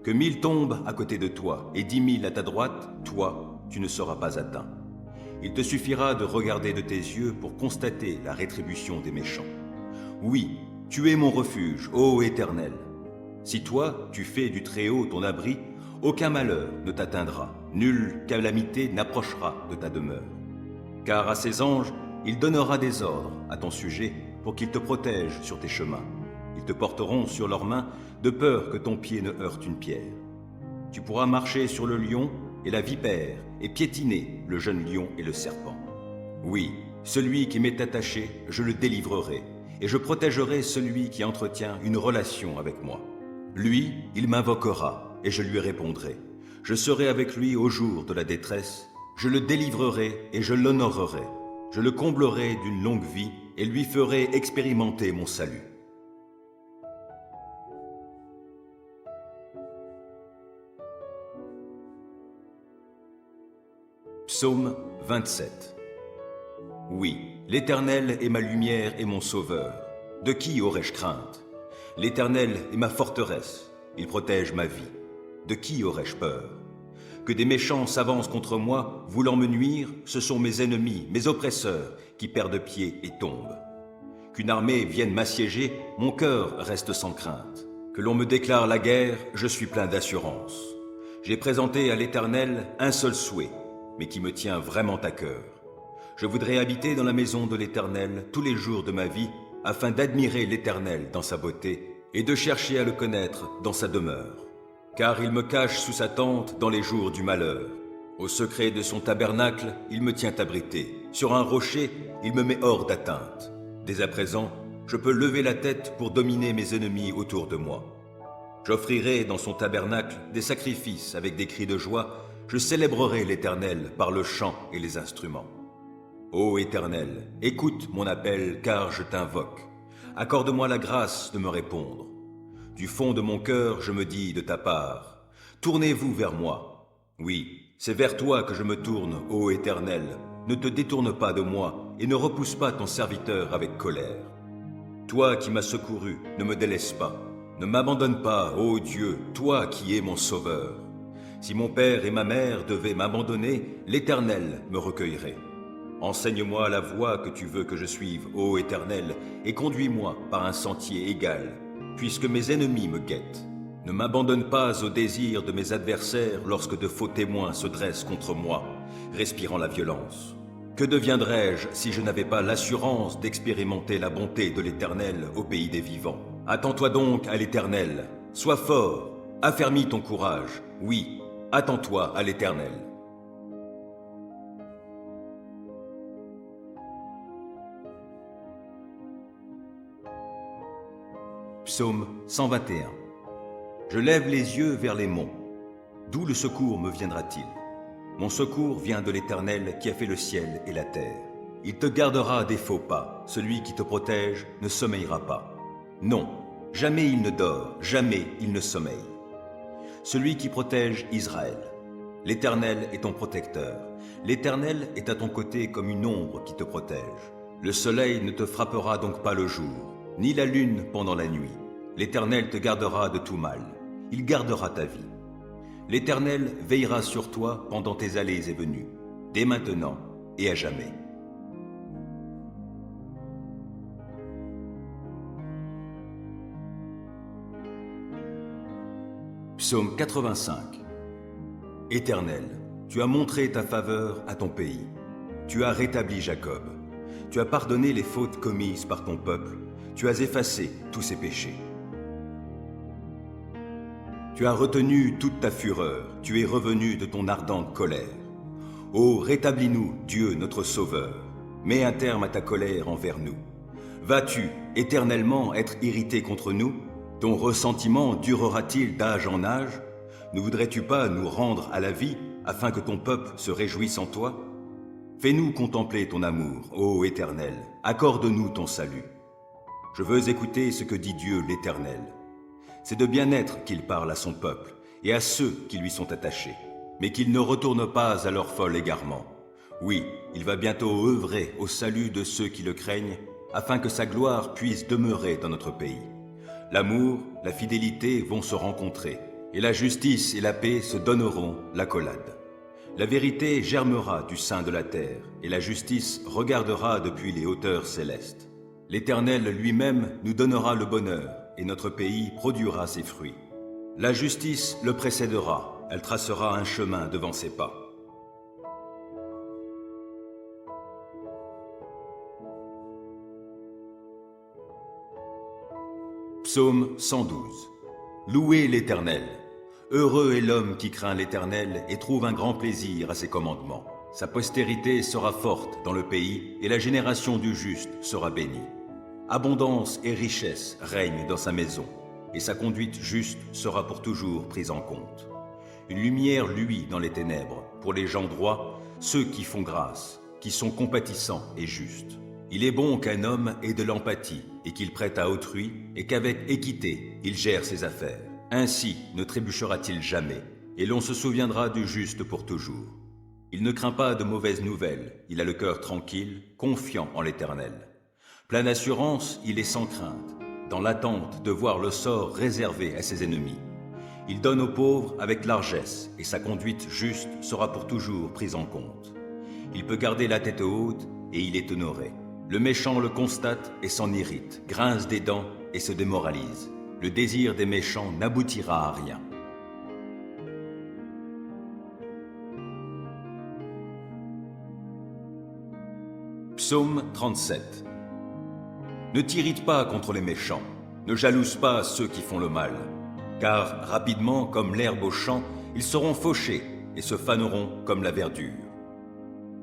Que 1000 tombent à côté de toi et 10 000 à ta droite, toi, tu ne seras pas atteint. Il te suffira de regarder de tes yeux pour constater la rétribution des méchants. Oui, tu es mon refuge, ô Éternel. Si toi, tu fais du Très-Haut ton abri, aucun malheur ne t'atteindra, nulle calamité n'approchera de ta demeure. Car à ses anges, il donnera des ordres à ton sujet pour qu'ils te protègent sur tes chemins. Ils te porteront sur leurs mains de peur que ton pied ne heurte une pierre. Tu pourras marcher sur le lion et la vipère et piétiner le jeune lion et le serpent. Oui, celui qui m'est attaché, je le délivrerai et je protégerai celui qui entretient une relation avec moi. Lui, il m'invoquera et je lui répondrai. Je serai avec lui au jour de la détresse. Je le délivrerai et je l'honorerai. Je le comblerai d'une longue vie et lui ferai expérimenter mon salut. Psaume 27. Oui, l'Éternel est ma lumière et mon sauveur. De qui aurais-je crainte? L'Éternel est ma forteresse. Il protège ma vie. De qui aurais-je peur? Que des méchants s'avancent contre moi, voulant me nuire, ce sont mes ennemis, mes oppresseurs, qui perdent pied et tombent. Qu'une armée vienne m'assiéger, mon cœur reste sans crainte. Que l'on me déclare la guerre, je suis plein d'assurance. J'ai présenté à l'Éternel un seul souhait, mais qui me tient vraiment à cœur. Je voudrais habiter dans la maison de l'Éternel tous les jours de ma vie, afin d'admirer l'Éternel dans sa beauté et de chercher à le connaître dans sa demeure. Car il me cache sous sa tente dans les jours du malheur. Au secret de son tabernacle, il me tient abrité. Sur un rocher, il me met hors d'atteinte. Dès à présent, je peux lever la tête pour dominer mes ennemis autour de moi. J'offrirai dans son tabernacle des sacrifices avec des cris de joie. Je célébrerai l'Éternel par le chant et les instruments. Ô Éternel, écoute mon appel car je t'invoque. Accorde-moi la grâce de me répondre. Du fond de mon cœur, je me dis de ta part, tournez-vous vers moi. Oui, c'est vers toi que je me tourne, ô Éternel. Ne te détourne pas de moi et ne repousse pas ton serviteur avec colère. Toi qui m'as secouru, ne me délaisse pas. Ne m'abandonne pas, ô Dieu, toi qui es mon sauveur. Si mon père et ma mère devaient m'abandonner, l'Éternel me recueillerait. Enseigne-moi la voie que tu veux que je suive, ô Éternel, et conduis-moi par un sentier égal, puisque mes ennemis me guettent. Ne m'abandonne pas au désir de mes adversaires lorsque de faux témoins se dressent contre moi, respirant la violence. Que deviendrais-je si je n'avais pas l'assurance d'expérimenter la bonté de l'Éternel au pays des vivants? Attends-toi donc à l'Éternel, sois fort, affermis ton courage, oui, attends-toi à l'Éternel. Psaume 121. Je lève les yeux vers les monts. D'où le secours me viendra-t-il? Mon secours vient de l'Éternel qui a fait le ciel et la terre. Il te gardera des faux pas. Celui qui te protège ne sommeillera pas. Non, jamais il ne dort, jamais il ne sommeille. Celui qui protège Israël. L'Éternel est ton protecteur. L'Éternel est à ton côté comme une ombre qui te protège. Le soleil ne te frappera donc pas le jour, ni la lune pendant la nuit. L'Éternel te gardera de tout mal. Il gardera ta vie. L'Éternel veillera sur toi pendant tes allées et venues, dès maintenant et à jamais. Psaume 85. Éternel, tu as montré ta faveur à ton pays. Tu as rétabli Jacob. Tu as pardonné les fautes commises par ton peuple. Tu as effacé tous ses péchés. Tu as retenu toute ta fureur, tu es revenu de ton ardente colère. Ô, rétablis-nous, Dieu notre Sauveur, mets un terme à ta colère envers nous. Vas-tu éternellement être irrité contre nous? Ton ressentiment durera-t-il d'âge en âge? Ne voudrais-tu pas nous rendre à la vie, afin que ton peuple se réjouisse en toi? Fais-nous contempler ton amour, ô Éternel, accorde-nous ton salut. Je veux écouter ce que dit Dieu l'Éternel. C'est de bien-être qu'il parle à son peuple et à ceux qui lui sont attachés, mais qu'il ne retourne pas à leur fol égarement. Oui, il va bientôt œuvrer au salut de ceux qui le craignent, afin que sa gloire puisse demeurer dans notre pays. L'amour, la fidélité vont se rencontrer, et la justice et la paix se donneront l'accolade. La vérité germera du sein de la terre, et la justice regardera depuis les hauteurs célestes. L'Éternel lui-même nous donnera le bonheur, et notre pays produira ses fruits. La justice le précédera, elle tracera un chemin devant ses pas. Psaume 112. Louez l'Éternel. Heureux est l'homme qui craint l'Éternel et trouve un grand plaisir à ses commandements. Sa postérité sera forte dans le pays et la génération du juste sera bénie. Abondance et richesse règnent dans sa maison, et sa conduite juste sera pour toujours prise en compte. Une lumière luit dans les ténèbres, pour les gens droits, ceux qui font grâce, qui sont compatissants et justes. Il est bon qu'un homme ait de l'empathie, et qu'il prête à autrui, et qu'avec équité, il gère ses affaires. Ainsi ne trébuchera-t-il jamais, et l'on se souviendra du juste pour toujours. Il ne craint pas de mauvaises nouvelles, il a le cœur tranquille, confiant en l'Éternel. Plein d'assurance, il est sans crainte, dans l'attente de voir le sort réservé à ses ennemis. Il donne aux pauvres avec largesse, et sa conduite juste sera pour toujours prise en compte. Il peut garder la tête haute, et il est honoré. Le méchant le constate et s'en irrite, grince des dents et se démoralise. Le désir des méchants n'aboutira à rien. Psaume 37. Ne t'irrite pas contre les méchants, ne jalouse pas ceux qui font le mal, car rapidement, comme l'herbe au champ, ils seront fauchés et se faneront comme la verdure.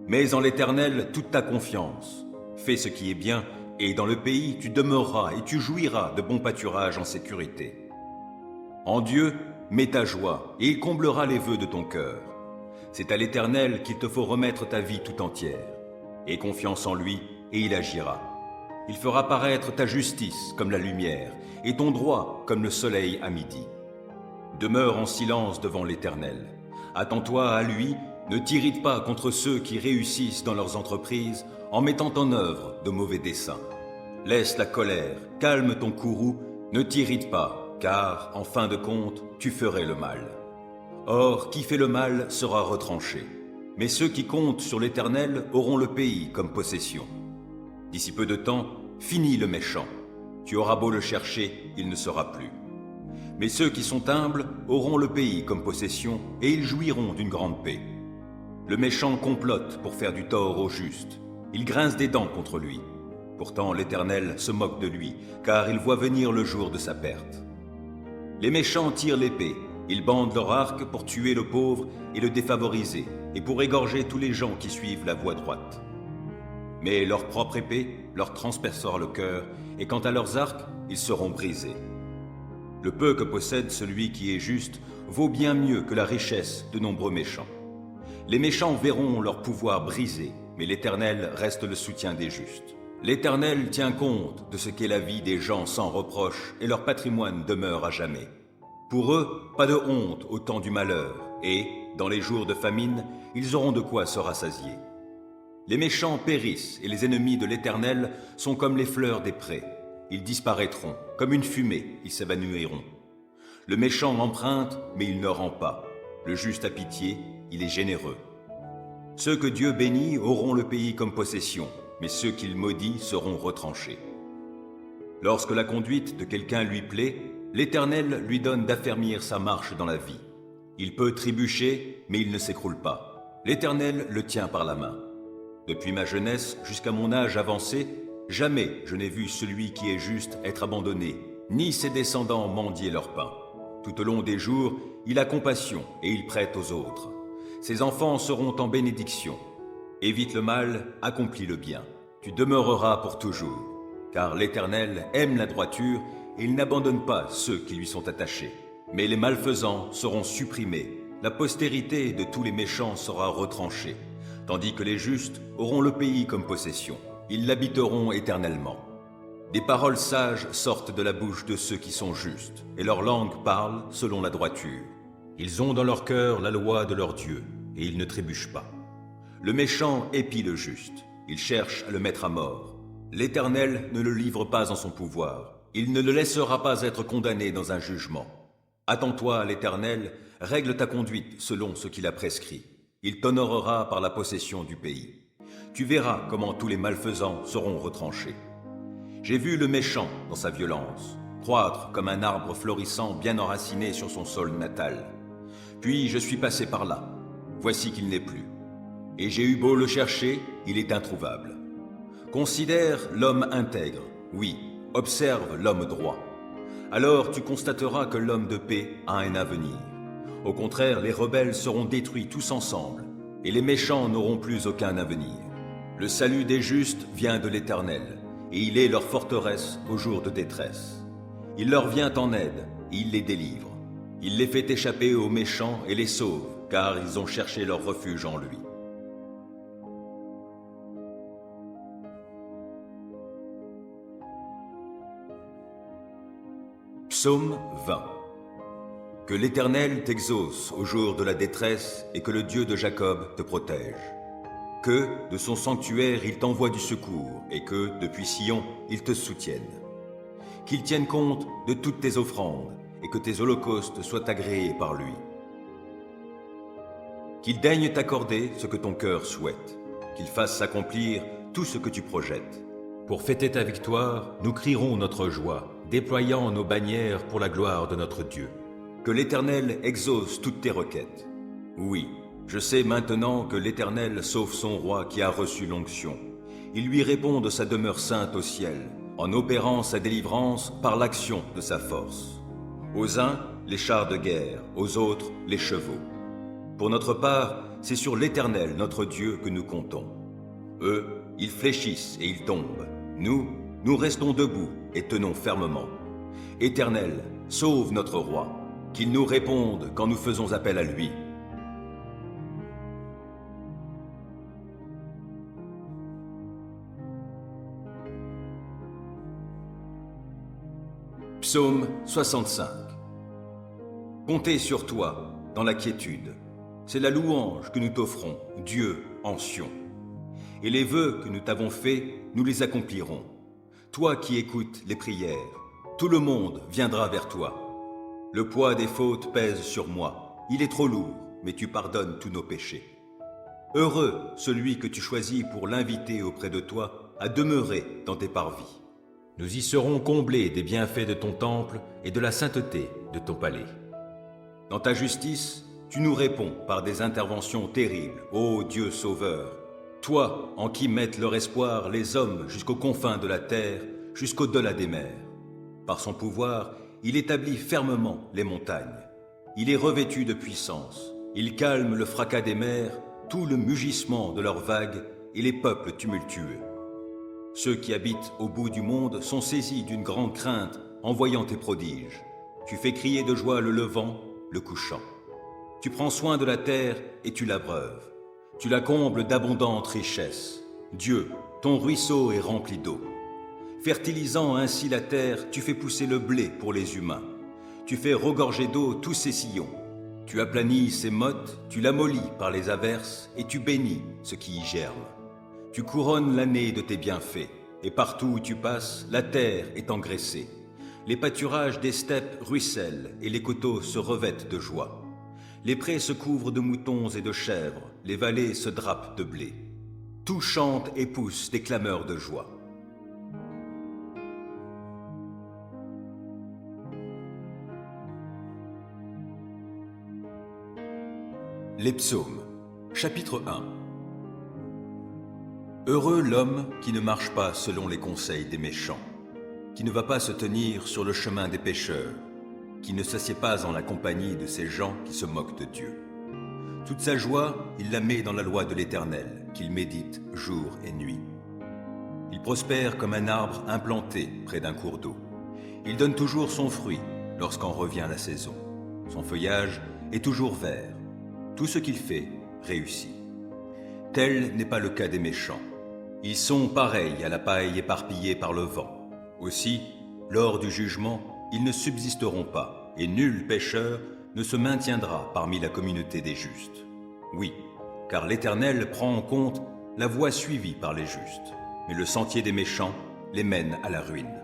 Mets en l'Éternel toute ta confiance, fais ce qui est bien, et dans le pays tu demeureras et tu jouiras de bons pâturages en sécurité. En Dieu, mets ta joie, et il comblera les vœux de ton cœur. C'est à l'Éternel qu'il te faut remettre ta vie tout entière. Aie confiance en lui, et il agira. Il fera paraître ta justice comme la lumière, et ton droit comme le soleil à midi. Demeure en silence devant l'Éternel. Attends-toi à lui, ne t'irrite pas contre ceux qui réussissent dans leurs entreprises en mettant en œuvre de mauvais desseins. Laisse la colère, calme ton courroux, ne t'irrite pas, car, en fin de compte, tu ferais le mal. Or, qui fait le mal sera retranché. Mais ceux qui comptent sur l'Éternel auront le pays comme possession. D'ici peu de temps, finis le méchant. Tu auras beau le chercher, il ne sera plus. Mais ceux qui sont humbles auront le pays comme possession et ils jouiront d'une grande paix. Le méchant complote pour faire du tort au juste. Il grince des dents contre lui. Pourtant l'Éternel se moque de lui, car il voit venir le jour de sa perte. Les méchants tirent l'épée. Ils bandent leur arc pour tuer le pauvre et le défavoriser, et pour égorger tous les gens qui suivent la voie droite. Mais leur propre épée leur transpercera le cœur, et quant à leurs arcs, ils seront brisés. Le peu que possède celui qui est juste vaut bien mieux que la richesse de nombreux méchants. Les méchants verront leur pouvoir brisé, mais l'Éternel reste le soutien des justes. L'Éternel tient compte de ce qu'est la vie des gens sans reproche, et leur patrimoine demeure à jamais. Pour eux, pas de honte au temps du malheur, et, dans les jours de famine, ils auront de quoi se rassasier. Les méchants périssent, et les ennemis de l'Éternel sont comme les fleurs des prés. Ils disparaîtront, comme une fumée, ils s'évanouiront. Le méchant emprunte, mais il ne rend pas. Le juste a pitié, il est généreux. Ceux que Dieu bénit auront le pays comme possession, mais ceux qu'il maudit seront retranchés. Lorsque la conduite de quelqu'un lui plaît, l'Éternel lui donne d'affermir sa marche dans la vie. Il peut trébucher, mais il ne s'écroule pas. L'Éternel le tient par la main. Depuis ma jeunesse jusqu'à mon âge avancé, jamais je n'ai vu celui qui est juste être abandonné, ni ses descendants mendier leur pain. Tout au long des jours, il a compassion et il prête aux autres. Ses enfants seront en bénédiction. Évite le mal, accomplis le bien. Tu demeureras pour toujours. Car l'Éternel aime la droiture et il n'abandonne pas ceux qui lui sont attachés. Mais les malfaisants seront supprimés. La postérité de tous les méchants sera retranchée, tandis que les justes auront le pays comme possession. Ils l'habiteront éternellement. Des paroles sages sortent de la bouche de ceux qui sont justes, et leur langue parle selon la droiture. Ils ont dans leur cœur la loi de leur Dieu, et ils ne trébuchent pas. Le méchant épie le juste, il cherche à le mettre à mort. L'Éternel ne le livre pas en son pouvoir, il ne le laissera pas être condamné dans un jugement. Attends-toi à l'Éternel, règle ta conduite selon ce qu'il a prescrit. Il t'honorera par la possession du pays. Tu verras comment tous les malfaisants seront retranchés. J'ai vu le méchant dans sa violence, croître comme un arbre florissant bien enraciné sur son sol natal. Puis je suis passé par là, voici qu'il n'est plus. Et j'ai eu beau le chercher, il est introuvable. Considère l'homme intègre, oui, observe l'homme droit. Alors tu constateras que l'homme de paix a un avenir. Au contraire, les rebelles seront détruits tous ensemble, et les méchants n'auront plus aucun avenir. Le salut des justes vient de l'Éternel, et il est leur forteresse au jour de détresse. Il leur vient en aide, et il les délivre. Il les fait échapper aux méchants et les sauve, car ils ont cherché leur refuge en lui. Psaume 20. Que l'Éternel t'exauce au jour de la détresse et que le Dieu de Jacob te protège. Que, de son sanctuaire, il t'envoie du secours et que, depuis Sion, il te soutienne. Qu'il tienne compte de toutes tes offrandes et que tes holocaustes soient agréés par lui. Qu'il daigne t'accorder ce que ton cœur souhaite, qu'il fasse s'accomplir tout ce que tu projettes. Pour fêter ta victoire, nous crierons notre joie, déployant nos bannières pour la gloire de notre Dieu. Que l'Éternel exauce toutes tes requêtes. Oui, je sais maintenant que l'Éternel sauve son roi qui a reçu l'onction. Il lui répond de sa demeure sainte au ciel, en opérant sa délivrance par l'action de sa force. Aux uns, les chars de guerre, aux autres, les chevaux. Pour notre part, c'est sur l'Éternel, notre Dieu, que nous comptons. Eux, ils fléchissent et ils tombent. Nous restons debout et tenons fermement. Éternel, sauve notre roi, qu'il nous réponde quand nous faisons appel à lui. Psaume 65. Comptez sur toi, dans la quiétude. C'est la louange que nous t'offrons, Dieu en Sion. Et les vœux que nous t'avons faits, nous les accomplirons. Toi qui écoutes les prières, tout le monde viendra vers toi. Le poids des fautes pèse sur moi. Il est trop lourd, mais tu pardonnes tous nos péchés. Heureux celui que tu choisis pour l'inviter auprès de toi à demeurer dans tes parvis. Nous y serons comblés des bienfaits de ton temple et de la sainteté de ton palais. Dans ta justice, tu nous réponds par des interventions terribles, ô Dieu sauveur. Toi, en qui mettent leur espoir les hommes jusqu'aux confins de la terre, jusqu'au-delà des mers. Par son pouvoir, il établit fermement les montagnes. Il est revêtu de puissance. Il calme le fracas des mers, tout le mugissement de leurs vagues et les peuples tumultueux. Ceux qui habitent au bout du monde sont saisis d'une grande crainte en voyant tes prodiges. Tu fais crier de joie le levant, le couchant. Tu prends soin de la terre et tu l'abreuves. Tu la combles d'abondantes richesses. Dieu, ton ruisseau est rempli d'eau. Fertilisant ainsi la terre, tu fais pousser le blé pour les humains. Tu fais regorger d'eau tous ses sillons. Tu aplanis ses mottes, tu l'amollis par les averses et tu bénis ce qui y germe. Tu couronnes l'année de tes bienfaits, et partout où tu passes, la terre est engraissée. Les pâturages des steppes ruissellent et les coteaux se revêtent de joie. Les prés se couvrent de moutons et de chèvres, les vallées se drapent de blé. Tout chante et pousse des clameurs de joie. Les psaumes, chapitre 1. Heureux l'homme qui ne marche pas selon les conseils des méchants, qui ne va pas se tenir sur le chemin des pécheurs, qui ne s'assied pas en la compagnie de ces gens qui se moquent de Dieu. Toute sa joie, il la met dans la loi de l'Éternel, qu'il médite jour et nuit. Il prospère comme un arbre implanté près d'un cours d'eau. Il donne toujours son fruit lorsqu'en revient la saison. Son feuillage est toujours vert. Tout ce qu'il fait réussit. Tel n'est pas le cas des méchants. Ils sont pareils à la paille éparpillée par le vent. Aussi, lors du jugement, ils ne subsisteront pas, et nul pécheur ne se maintiendra parmi la communauté des justes. Oui, car l'Éternel prend en compte la voie suivie par les justes, mais le sentier des méchants les mène à la ruine.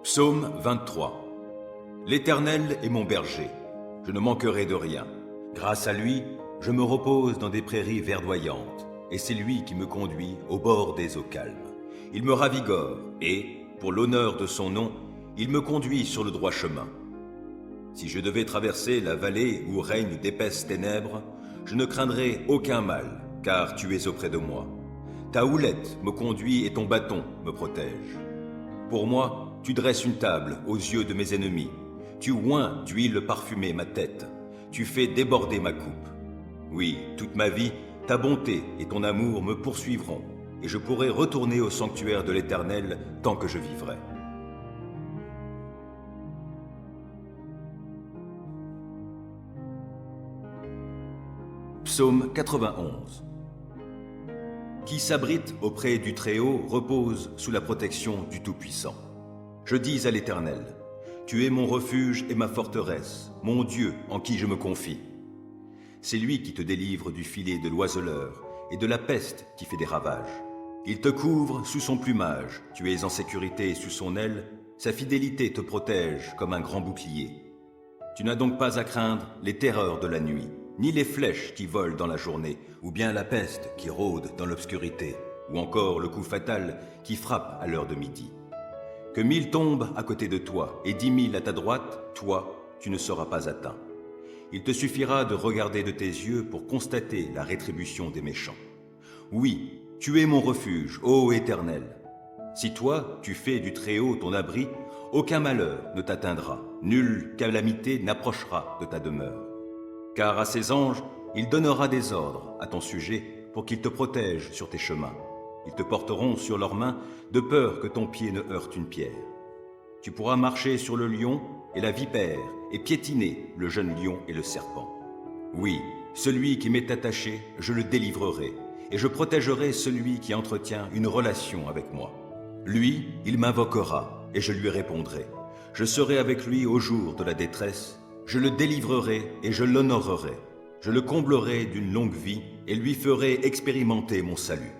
Psaume 23. L'Éternel est mon berger, je ne manquerai de rien. Grâce à lui, je me repose dans des prairies verdoyantes, et c'est lui qui me conduit au bord des eaux calmes. Il me ravigore, et, pour l'honneur de son nom, il me conduit sur le droit chemin. Si je devais traverser la vallée où règnent d'épaisses ténèbres, je ne craindrais aucun mal, car tu es auprès de moi. Ta houlette me conduit et ton bâton me protège. Pour moi, tu dresses une table aux yeux de mes ennemis. Tu oins d'huile parfumée ma tête. Tu fais déborder ma coupe. Oui, toute ma vie, ta bonté et ton amour me poursuivront, et je pourrai retourner au sanctuaire de l'Éternel tant que je vivrai. Psaume 91. Qui s'abrite auprès du Très-Haut repose sous la protection du Tout-Puissant. Je dis à l'Éternel, tu es mon refuge et ma forteresse, mon Dieu en qui je me confie. C'est lui qui te délivre du filet de l'oiseleur et de la peste qui fait des ravages. Il te couvre sous son plumage, tu es en sécurité sous son aile, sa fidélité te protège comme un grand bouclier. Tu n'as donc pas à craindre les terreurs de la nuit, ni les flèches qui volent dans la journée, ou bien la peste qui rôde dans l'obscurité, ou encore le coup fatal qui frappe à l'heure de midi. Que 1000 tombent à côté de toi et 10 000 à ta droite, toi, tu ne seras pas atteint. Il te suffira de regarder de tes yeux pour constater la rétribution des méchants. Oui, tu es mon refuge, ô Éternel. Si toi, tu fais du Très-Haut ton abri, aucun malheur ne t'atteindra, nulle calamité n'approchera de ta demeure. Car à ses anges, il donnera des ordres à ton sujet pour qu'ils te protègent sur tes chemins. Ils te porteront sur leurs mains de peur que ton pied ne heurte une pierre. Tu pourras marcher sur le lion et la vipère et piétiner le jeune lion et le serpent. Oui, celui qui m'est attaché, je le délivrerai et je protégerai celui qui entretient une relation avec moi. Lui, il m'invoquera et je lui répondrai. Je serai avec lui au jour de la détresse, je le délivrerai et je l'honorerai. Je le comblerai d'une longue vie et lui ferai expérimenter mon salut.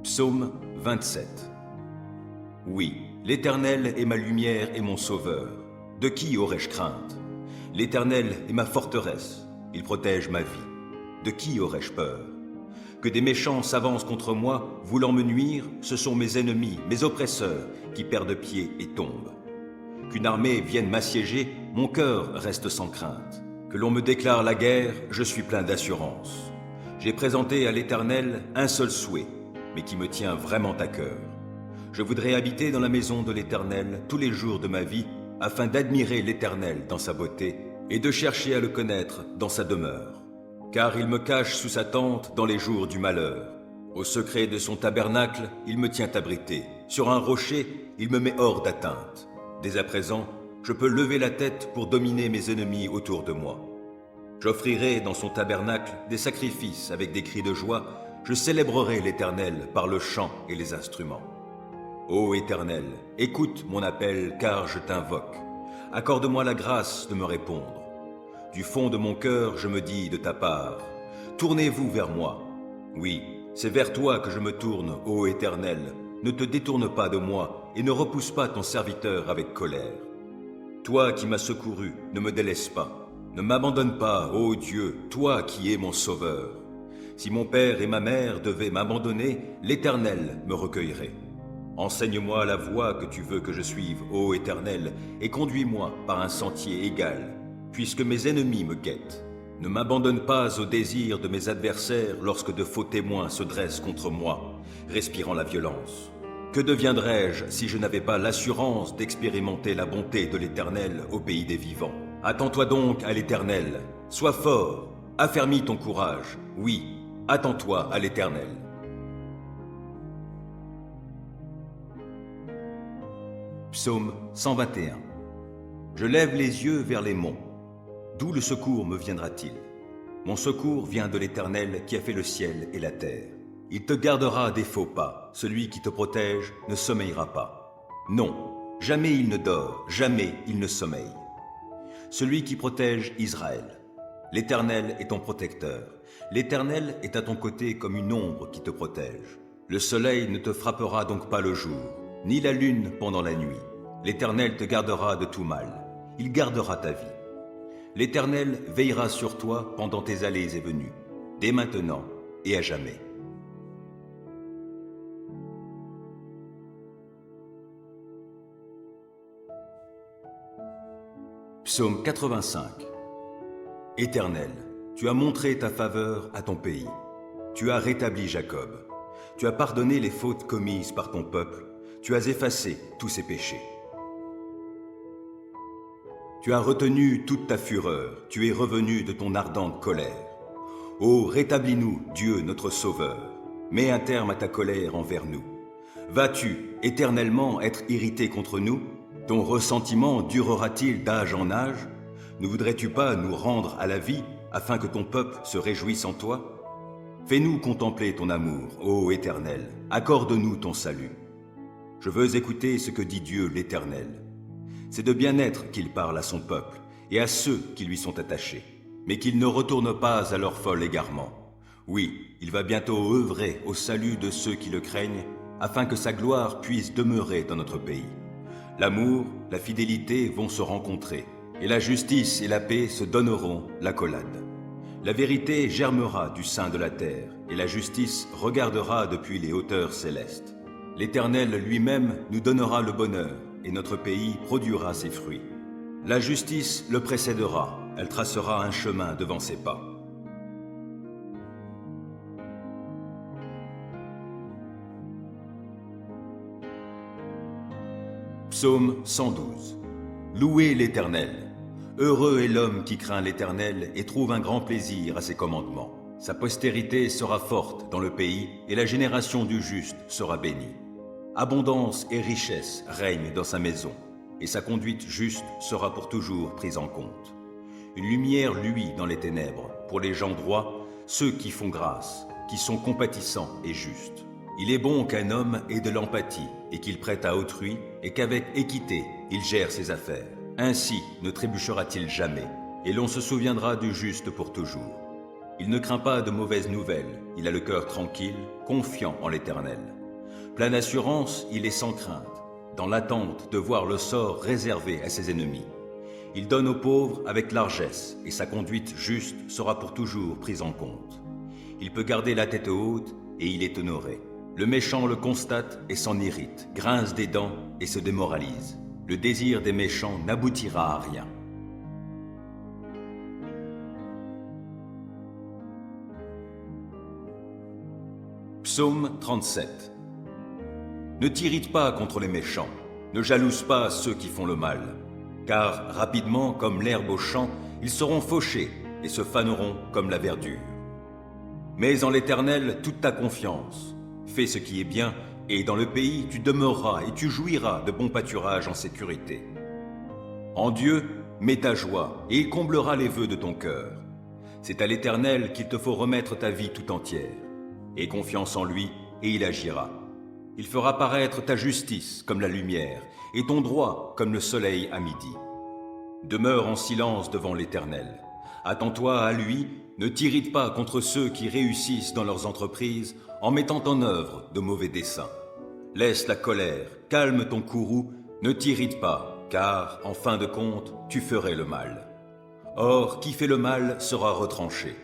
Psaume 27. Oui, l'Éternel est ma lumière et mon sauveur. De qui aurais-je crainte? L'Éternel est ma forteresse, il protège ma vie. De qui aurais-je peur? Que des méchants s'avancent contre moi, voulant me nuire, ce sont mes ennemis, mes oppresseurs, qui perdent pied et tombent. Qu'une armée vienne m'assiéger, mon cœur reste sans crainte. Que l'on me déclare la guerre, je suis plein d'assurance. J'ai présenté à l'Éternel un seul souhait, mais qui me tient vraiment à cœur. Je voudrais habiter dans la maison de l'Éternel tous les jours de ma vie, afin d'admirer l'Éternel dans sa beauté et de chercher à le connaître dans sa demeure. Car il me cache sous sa tente dans les jours du malheur. Au secret de son tabernacle, il me tient abrité. Sur un rocher, il me met hors d'atteinte. Dès à présent, je peux lever la tête pour dominer mes ennemis autour de moi. J'offrirai dans son tabernacle des sacrifices avec des cris de joie. Je célébrerai l'Éternel par le chant et les instruments. Ô Éternel, écoute mon appel car je t'invoque. Accorde-moi la grâce de me répondre. Du fond de mon cœur, je me dis de ta part, tournez-vous vers moi. Oui, c'est vers toi que je me tourne, ô Éternel. Ne te détourne pas de moi et ne repousse pas ton serviteur avec colère. Toi qui m'as secouru, ne me délaisse pas. Ne m'abandonne pas, ô Dieu, toi qui es mon sauveur. Si mon père et ma mère devaient m'abandonner, l'Éternel me recueillerait. Enseigne-moi la voie que tu veux que je suive, ô Éternel, et conduis-moi par un sentier égal, puisque mes ennemis me guettent. Ne m'abandonne pas au désir de mes adversaires lorsque de faux témoins se dressent contre moi, respirant la violence. Que deviendrais-je si je n'avais pas l'assurance d'expérimenter la bonté de l'Éternel au pays des vivants? Attends-toi donc à l'Éternel, sois fort, affermis ton courage, oui, attends-toi à l'Éternel. Psaume 121. Je lève les yeux vers les monts. D'où le secours me viendra-t-il? Mon secours vient de l'Éternel qui a fait le ciel et la terre. Il te gardera des faux pas. Celui qui te protège ne sommeillera pas. Non, jamais il ne dort, jamais il ne sommeille. Celui qui protège Israël. L'Éternel est ton protecteur. L'Éternel est à ton côté comme une ombre qui te protège. Le soleil ne te frappera donc pas le jour, ni la lune pendant la nuit. L'Éternel te gardera de tout mal. Il gardera ta vie. L'Éternel veillera sur toi pendant tes allées et venues, dès maintenant et à jamais. Psaume 85. Éternel, tu as montré ta faveur à ton pays. Tu as rétabli Jacob. Tu as pardonné les fautes commises par ton peuple. Tu as effacé tous ses péchés. Tu as retenu toute ta fureur. Tu es revenu de ton ardente colère. Ô, rétablis-nous, Dieu notre Sauveur. Mets un terme à ta colère envers nous. Vas-tu éternellement être irrité contre nous? Ton ressentiment durera-t-il d'âge en âge? Ne voudrais-tu pas nous rendre à la vie, afin que ton peuple se réjouisse en toi? Fais-nous contempler ton amour, ô Éternel, accorde-nous ton salut. Je veux écouter ce que dit Dieu l'Éternel. C'est de bien-être qu'il parle à son peuple et à ceux qui lui sont attachés, mais qu'il ne retourne pas à leur fol égarement. Oui, il va bientôt œuvrer au salut de ceux qui le craignent, afin que sa gloire puisse demeurer dans notre pays. L'amour, la fidélité vont se rencontrer, et la justice et la paix se donneront l'accolade. La vérité germera du sein de la terre, et la justice regardera depuis les hauteurs célestes. L'Éternel lui-même nous donnera le bonheur, et notre pays produira ses fruits. La justice le précédera, elle tracera un chemin devant ses pas. Psaume 112. Louez l'Éternel. Heureux est l'homme qui craint l'Éternel et trouve un grand plaisir à ses commandements. Sa postérité sera forte dans le pays et la génération du juste sera bénie. Abondance et richesse règnent dans sa maison et sa conduite juste sera pour toujours prise en compte. Une lumière luit dans les ténèbres pour les gens droits, ceux qui font grâce, qui sont compatissants et justes. Il est bon qu'un homme ait de l'empathie et qu'il prête à autrui et qu'avec équité il gère ses affaires. Ainsi ne trébuchera-t-il jamais, et l'on se souviendra du juste pour toujours. Il ne craint pas de mauvaises nouvelles, il a le cœur tranquille, confiant en l'Éternel. Plein d'assurance, il est sans crainte, dans l'attente de voir le sort réservé à ses ennemis. Il donne aux pauvres avec largesse, et sa conduite juste sera pour toujours prise en compte. Il peut garder la tête haute, et il est honoré. Le méchant le constate et s'en irrite, grince des dents et se démoralise. Le désir des méchants n'aboutira à rien. Psaume 37. Ne t'irrite pas contre les méchants, ne jalouse pas ceux qui font le mal, car rapidement, comme l'herbe au champ, ils seront fauchés et se faneront comme la verdure. Mets en l'Éternel toute ta confiance, fais ce qui est bien, et dans le pays tu demeureras et tu jouiras de bons pâturages en sécurité. En Dieu, mets ta joie, et il comblera les vœux de ton cœur. C'est à l'Éternel qu'il te faut remettre ta vie tout entière. Aie confiance en lui, et il agira. Il fera paraître ta justice comme la lumière, et ton droit comme le soleil à midi. Demeure en silence devant l'Éternel. Attends-toi à lui, ne t'irrite pas contre ceux qui réussissent dans leurs entreprises en mettant en œuvre de mauvais desseins. Laisse la colère, calme ton courroux, ne t'irrite pas, car, en fin de compte, tu ferais le mal. Or, qui fait le mal sera retranché,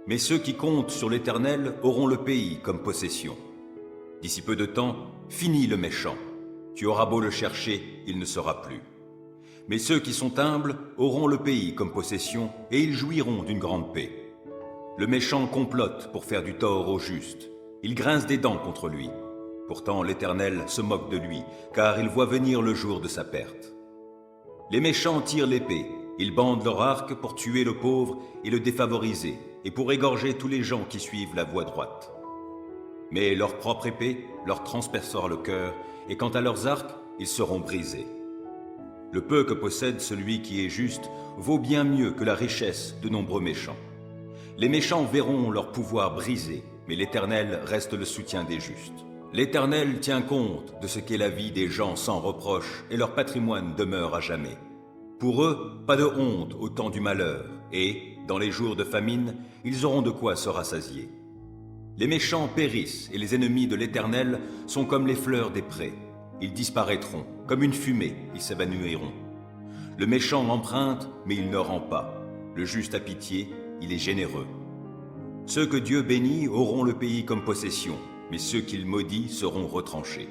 mais ceux qui comptent sur l'Éternel auront le pays comme possession. D'ici peu de temps, finis le méchant. Tu auras beau le chercher, il ne sera plus. Mais ceux qui sont humbles auront le pays comme possession et ils jouiront d'une grande paix. Le méchant complote pour faire du tort au juste. Il grince des dents contre lui. Pourtant l'Éternel se moque de lui, car il voit venir le jour de sa perte. Les méchants tirent l'épée, ils bandent leur arc pour tuer le pauvre et le défavoriser, et pour égorger tous les gens qui suivent la voie droite. Mais leur propre épée leur transpercera le cœur, et quant à leurs arcs, ils seront brisés. Le peu que possède celui qui est juste vaut bien mieux que la richesse de nombreux méchants. Les méchants verront leur pouvoir brisé, mais l'Éternel reste le soutien des justes. L'Éternel tient compte de ce qu'est la vie des gens sans reproche, et leur patrimoine demeure à jamais. Pour eux, pas de honte au temps du malheur, et, dans les jours de famine, ils auront de quoi se rassasier. Les méchants périssent, et les ennemis de l'Éternel sont comme les fleurs des prés. Ils disparaîtront, comme une fumée, ils s'évanouiront. Le méchant emprunte, mais il ne rend pas. Le juste a pitié, il est généreux. Ceux que Dieu bénit auront le pays comme possession, mais ceux qu'il maudit seront retranchés.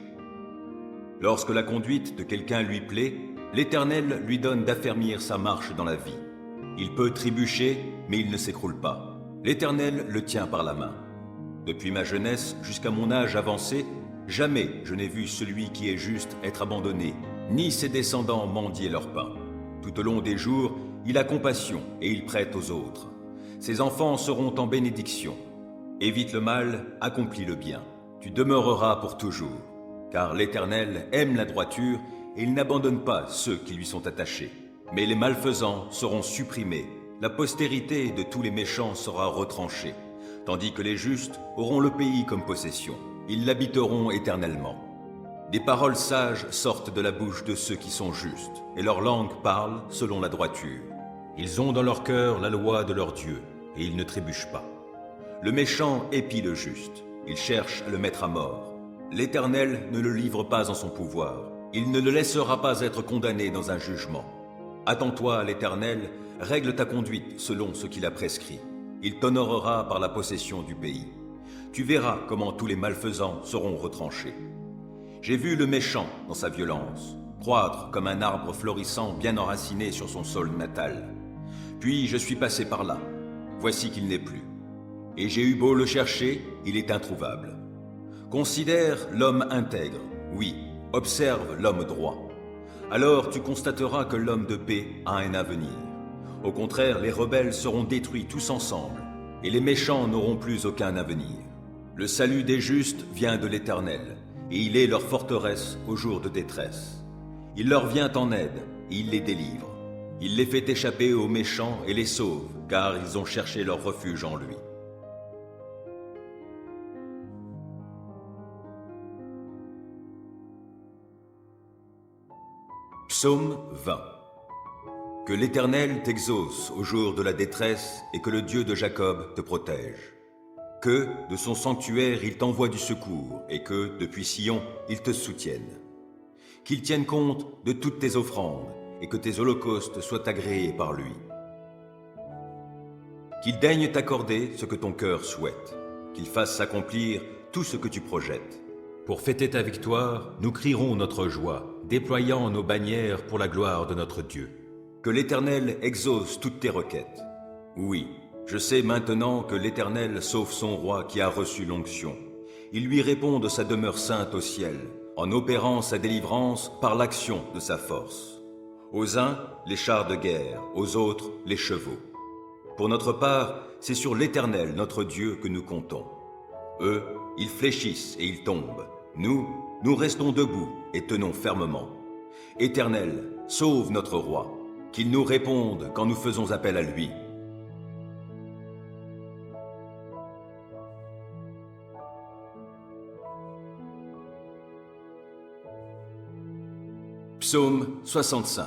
Lorsque la conduite de quelqu'un lui plaît, l'Éternel lui donne d'affermir sa marche dans la vie. Il peut trébucher, mais il ne s'écroule pas. L'Éternel le tient par la main. Depuis ma jeunesse jusqu'à mon âge avancé, jamais je n'ai vu celui qui est juste être abandonné, ni ses descendants mendier leur pain. Tout au long des jours, il a compassion et il prête aux autres. Ses enfants seront en bénédiction. Évite le mal, accomplis le bien. Tu demeureras pour toujours. Car l'Éternel aime la droiture et il n'abandonne pas ceux qui lui sont attachés. Mais les malfaisants seront supprimés. La postérité de tous les méchants sera retranchée, tandis que les justes auront le pays comme possession. Ils l'habiteront éternellement. Des paroles sages sortent de la bouche de ceux qui sont justes, et leur langue parle selon la droiture. Ils ont dans leur cœur la loi de leur Dieu, et ils ne trébuchent pas. Le méchant épie le juste, il cherche à le mettre à mort. L'Éternel ne le livre pas en son pouvoir, il ne le laissera pas être condamné dans un jugement. Attends-toi à l'Éternel, règle ta conduite selon ce qu'il a prescrit. Il t'honorera par la possession du pays. Tu verras comment tous les malfaisants seront retranchés. J'ai vu le méchant dans sa violence, croître comme un arbre florissant bien enraciné sur son sol natal. Puis je suis passé par là, voici qu'il n'est plus. Et j'ai eu beau le chercher, il est introuvable. Considère l'homme intègre, oui, observe l'homme droit. Alors tu constateras que l'homme de paix a un avenir. Au contraire, les rebelles seront détruits tous ensemble, et les méchants n'auront plus aucun avenir. Le salut des justes vient de l'Éternel, et il est leur forteresse au jour de détresse. Il leur vient en aide, et il les délivre. Il les fait échapper aux méchants et les sauve, car ils ont cherché leur refuge en lui. Psaume 20. Que l'Éternel t'exauce au jour de la détresse et que le Dieu de Jacob te protège. Que, de son sanctuaire, il t'envoie du secours et que, depuis Sion, il te soutienne. Qu'il tienne compte de toutes tes offrandes et que tes holocaustes soient agréés par lui. Qu'il daigne t'accorder ce que ton cœur souhaite, qu'il fasse s'accomplir tout ce que tu projettes. Pour fêter ta victoire, nous crierons notre joie, déployant nos bannières pour la gloire de notre Dieu. Que l'Éternel exauce toutes tes requêtes. Oui, je sais maintenant que l'Éternel sauve son roi qui a reçu l'onction. Il lui répond de sa demeure sainte au ciel, en opérant sa délivrance par l'action de sa force. Aux uns, les chars de guerre, aux autres, les chevaux. Pour notre part, c'est sur l'Éternel, notre Dieu, que nous comptons. Eux, ils fléchissent et ils tombent. Nous restons debout et tenons fermement. Éternel, sauve notre roi, qu'il nous réponde quand nous faisons appel à lui. Psaume 65.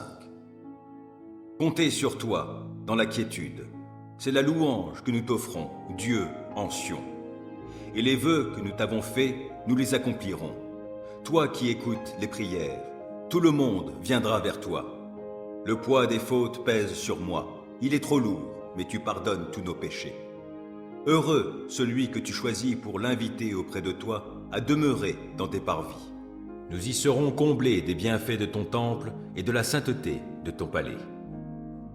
Comptez sur toi dans la quiétude. C'est la louange que nous t'offrons, Dieu, en Sion. Et les vœux que nous t'avons faits, nous les accomplirons. Toi qui écoutes les prières, tout le monde viendra vers toi. Le poids des fautes pèse sur moi. Il est trop lourd, mais tu pardonnes tous nos péchés. Heureux celui que tu choisis pour l'inviter auprès de toi à demeurer dans tes parvis. Nous y serons comblés des bienfaits de ton temple et de la sainteté de ton palais.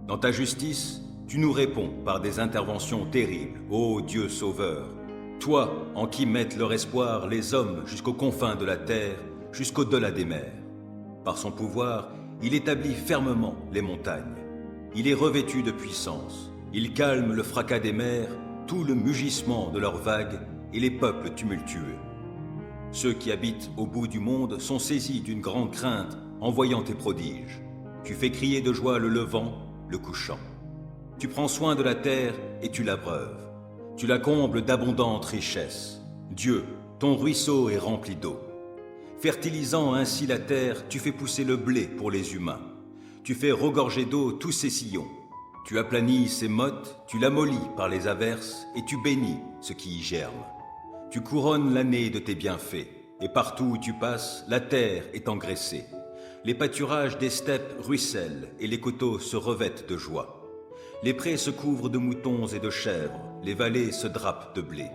Dans ta justice, tu nous réponds par des interventions terribles, ô Dieu sauveur. Toi, en qui mettent leur espoir les hommes jusqu'aux confins de la terre, jusqu'au-delà des mers. Par son pouvoir, il établit fermement les montagnes. Il est revêtu de puissance. Il calme le fracas des mers, tout le mugissement de leurs vagues et les peuples tumultueux. Ceux qui habitent au bout du monde sont saisis d'une grande crainte en voyant tes prodiges. Tu fais crier de joie le levant, le couchant. Tu prends soin de la terre et tu l'abreuves. Tu la combles d'abondantes richesses. Dieu, ton ruisseau est rempli d'eau. Fertilisant ainsi la terre, tu fais pousser le blé pour les humains. Tu fais regorger d'eau tous ses sillons. Tu aplanis ses mottes, tu l'amollis par les averses et tu bénis ce qui y germe. Tu couronnes l'année de tes bienfaits, et partout où tu passes, la terre est engraissée. Les pâturages des steppes ruissellent, et les coteaux se revêtent de joie. Les prés se couvrent de moutons et de chèvres, les vallées se drapent de blé.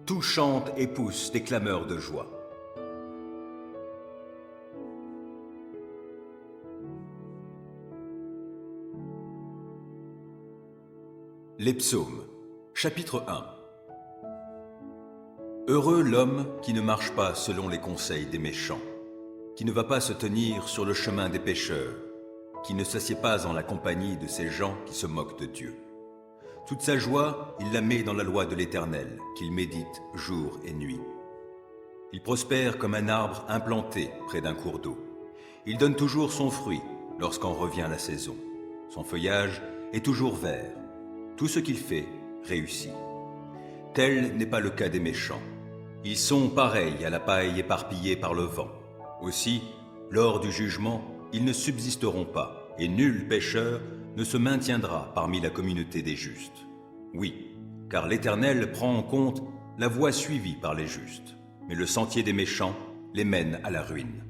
Tout chante et pousse des clameurs de joie. Les psaumes, chapitre 1. Heureux l'homme qui ne marche pas selon les conseils des méchants, qui ne va pas se tenir sur le chemin des pécheurs, qui ne s'assied pas en la compagnie de ces gens qui se moquent de Dieu. Toute sa joie, il la met dans la loi de l'Éternel, qu'il médite jour et nuit. Il prospère comme un arbre implanté près d'un cours d'eau. Il donne toujours son fruit lorsqu'en revient la saison. Son feuillage est toujours vert. Tout ce qu'il fait réussit. Tel n'est pas le cas des méchants. Ils sont pareils à la paille éparpillée par le vent. Aussi, lors du jugement, ils ne subsisteront pas, et nul pécheur ne se maintiendra parmi la communauté des justes. Oui, car l'Éternel prend en compte la voie suivie par les justes, mais le sentier des méchants les mène à la ruine.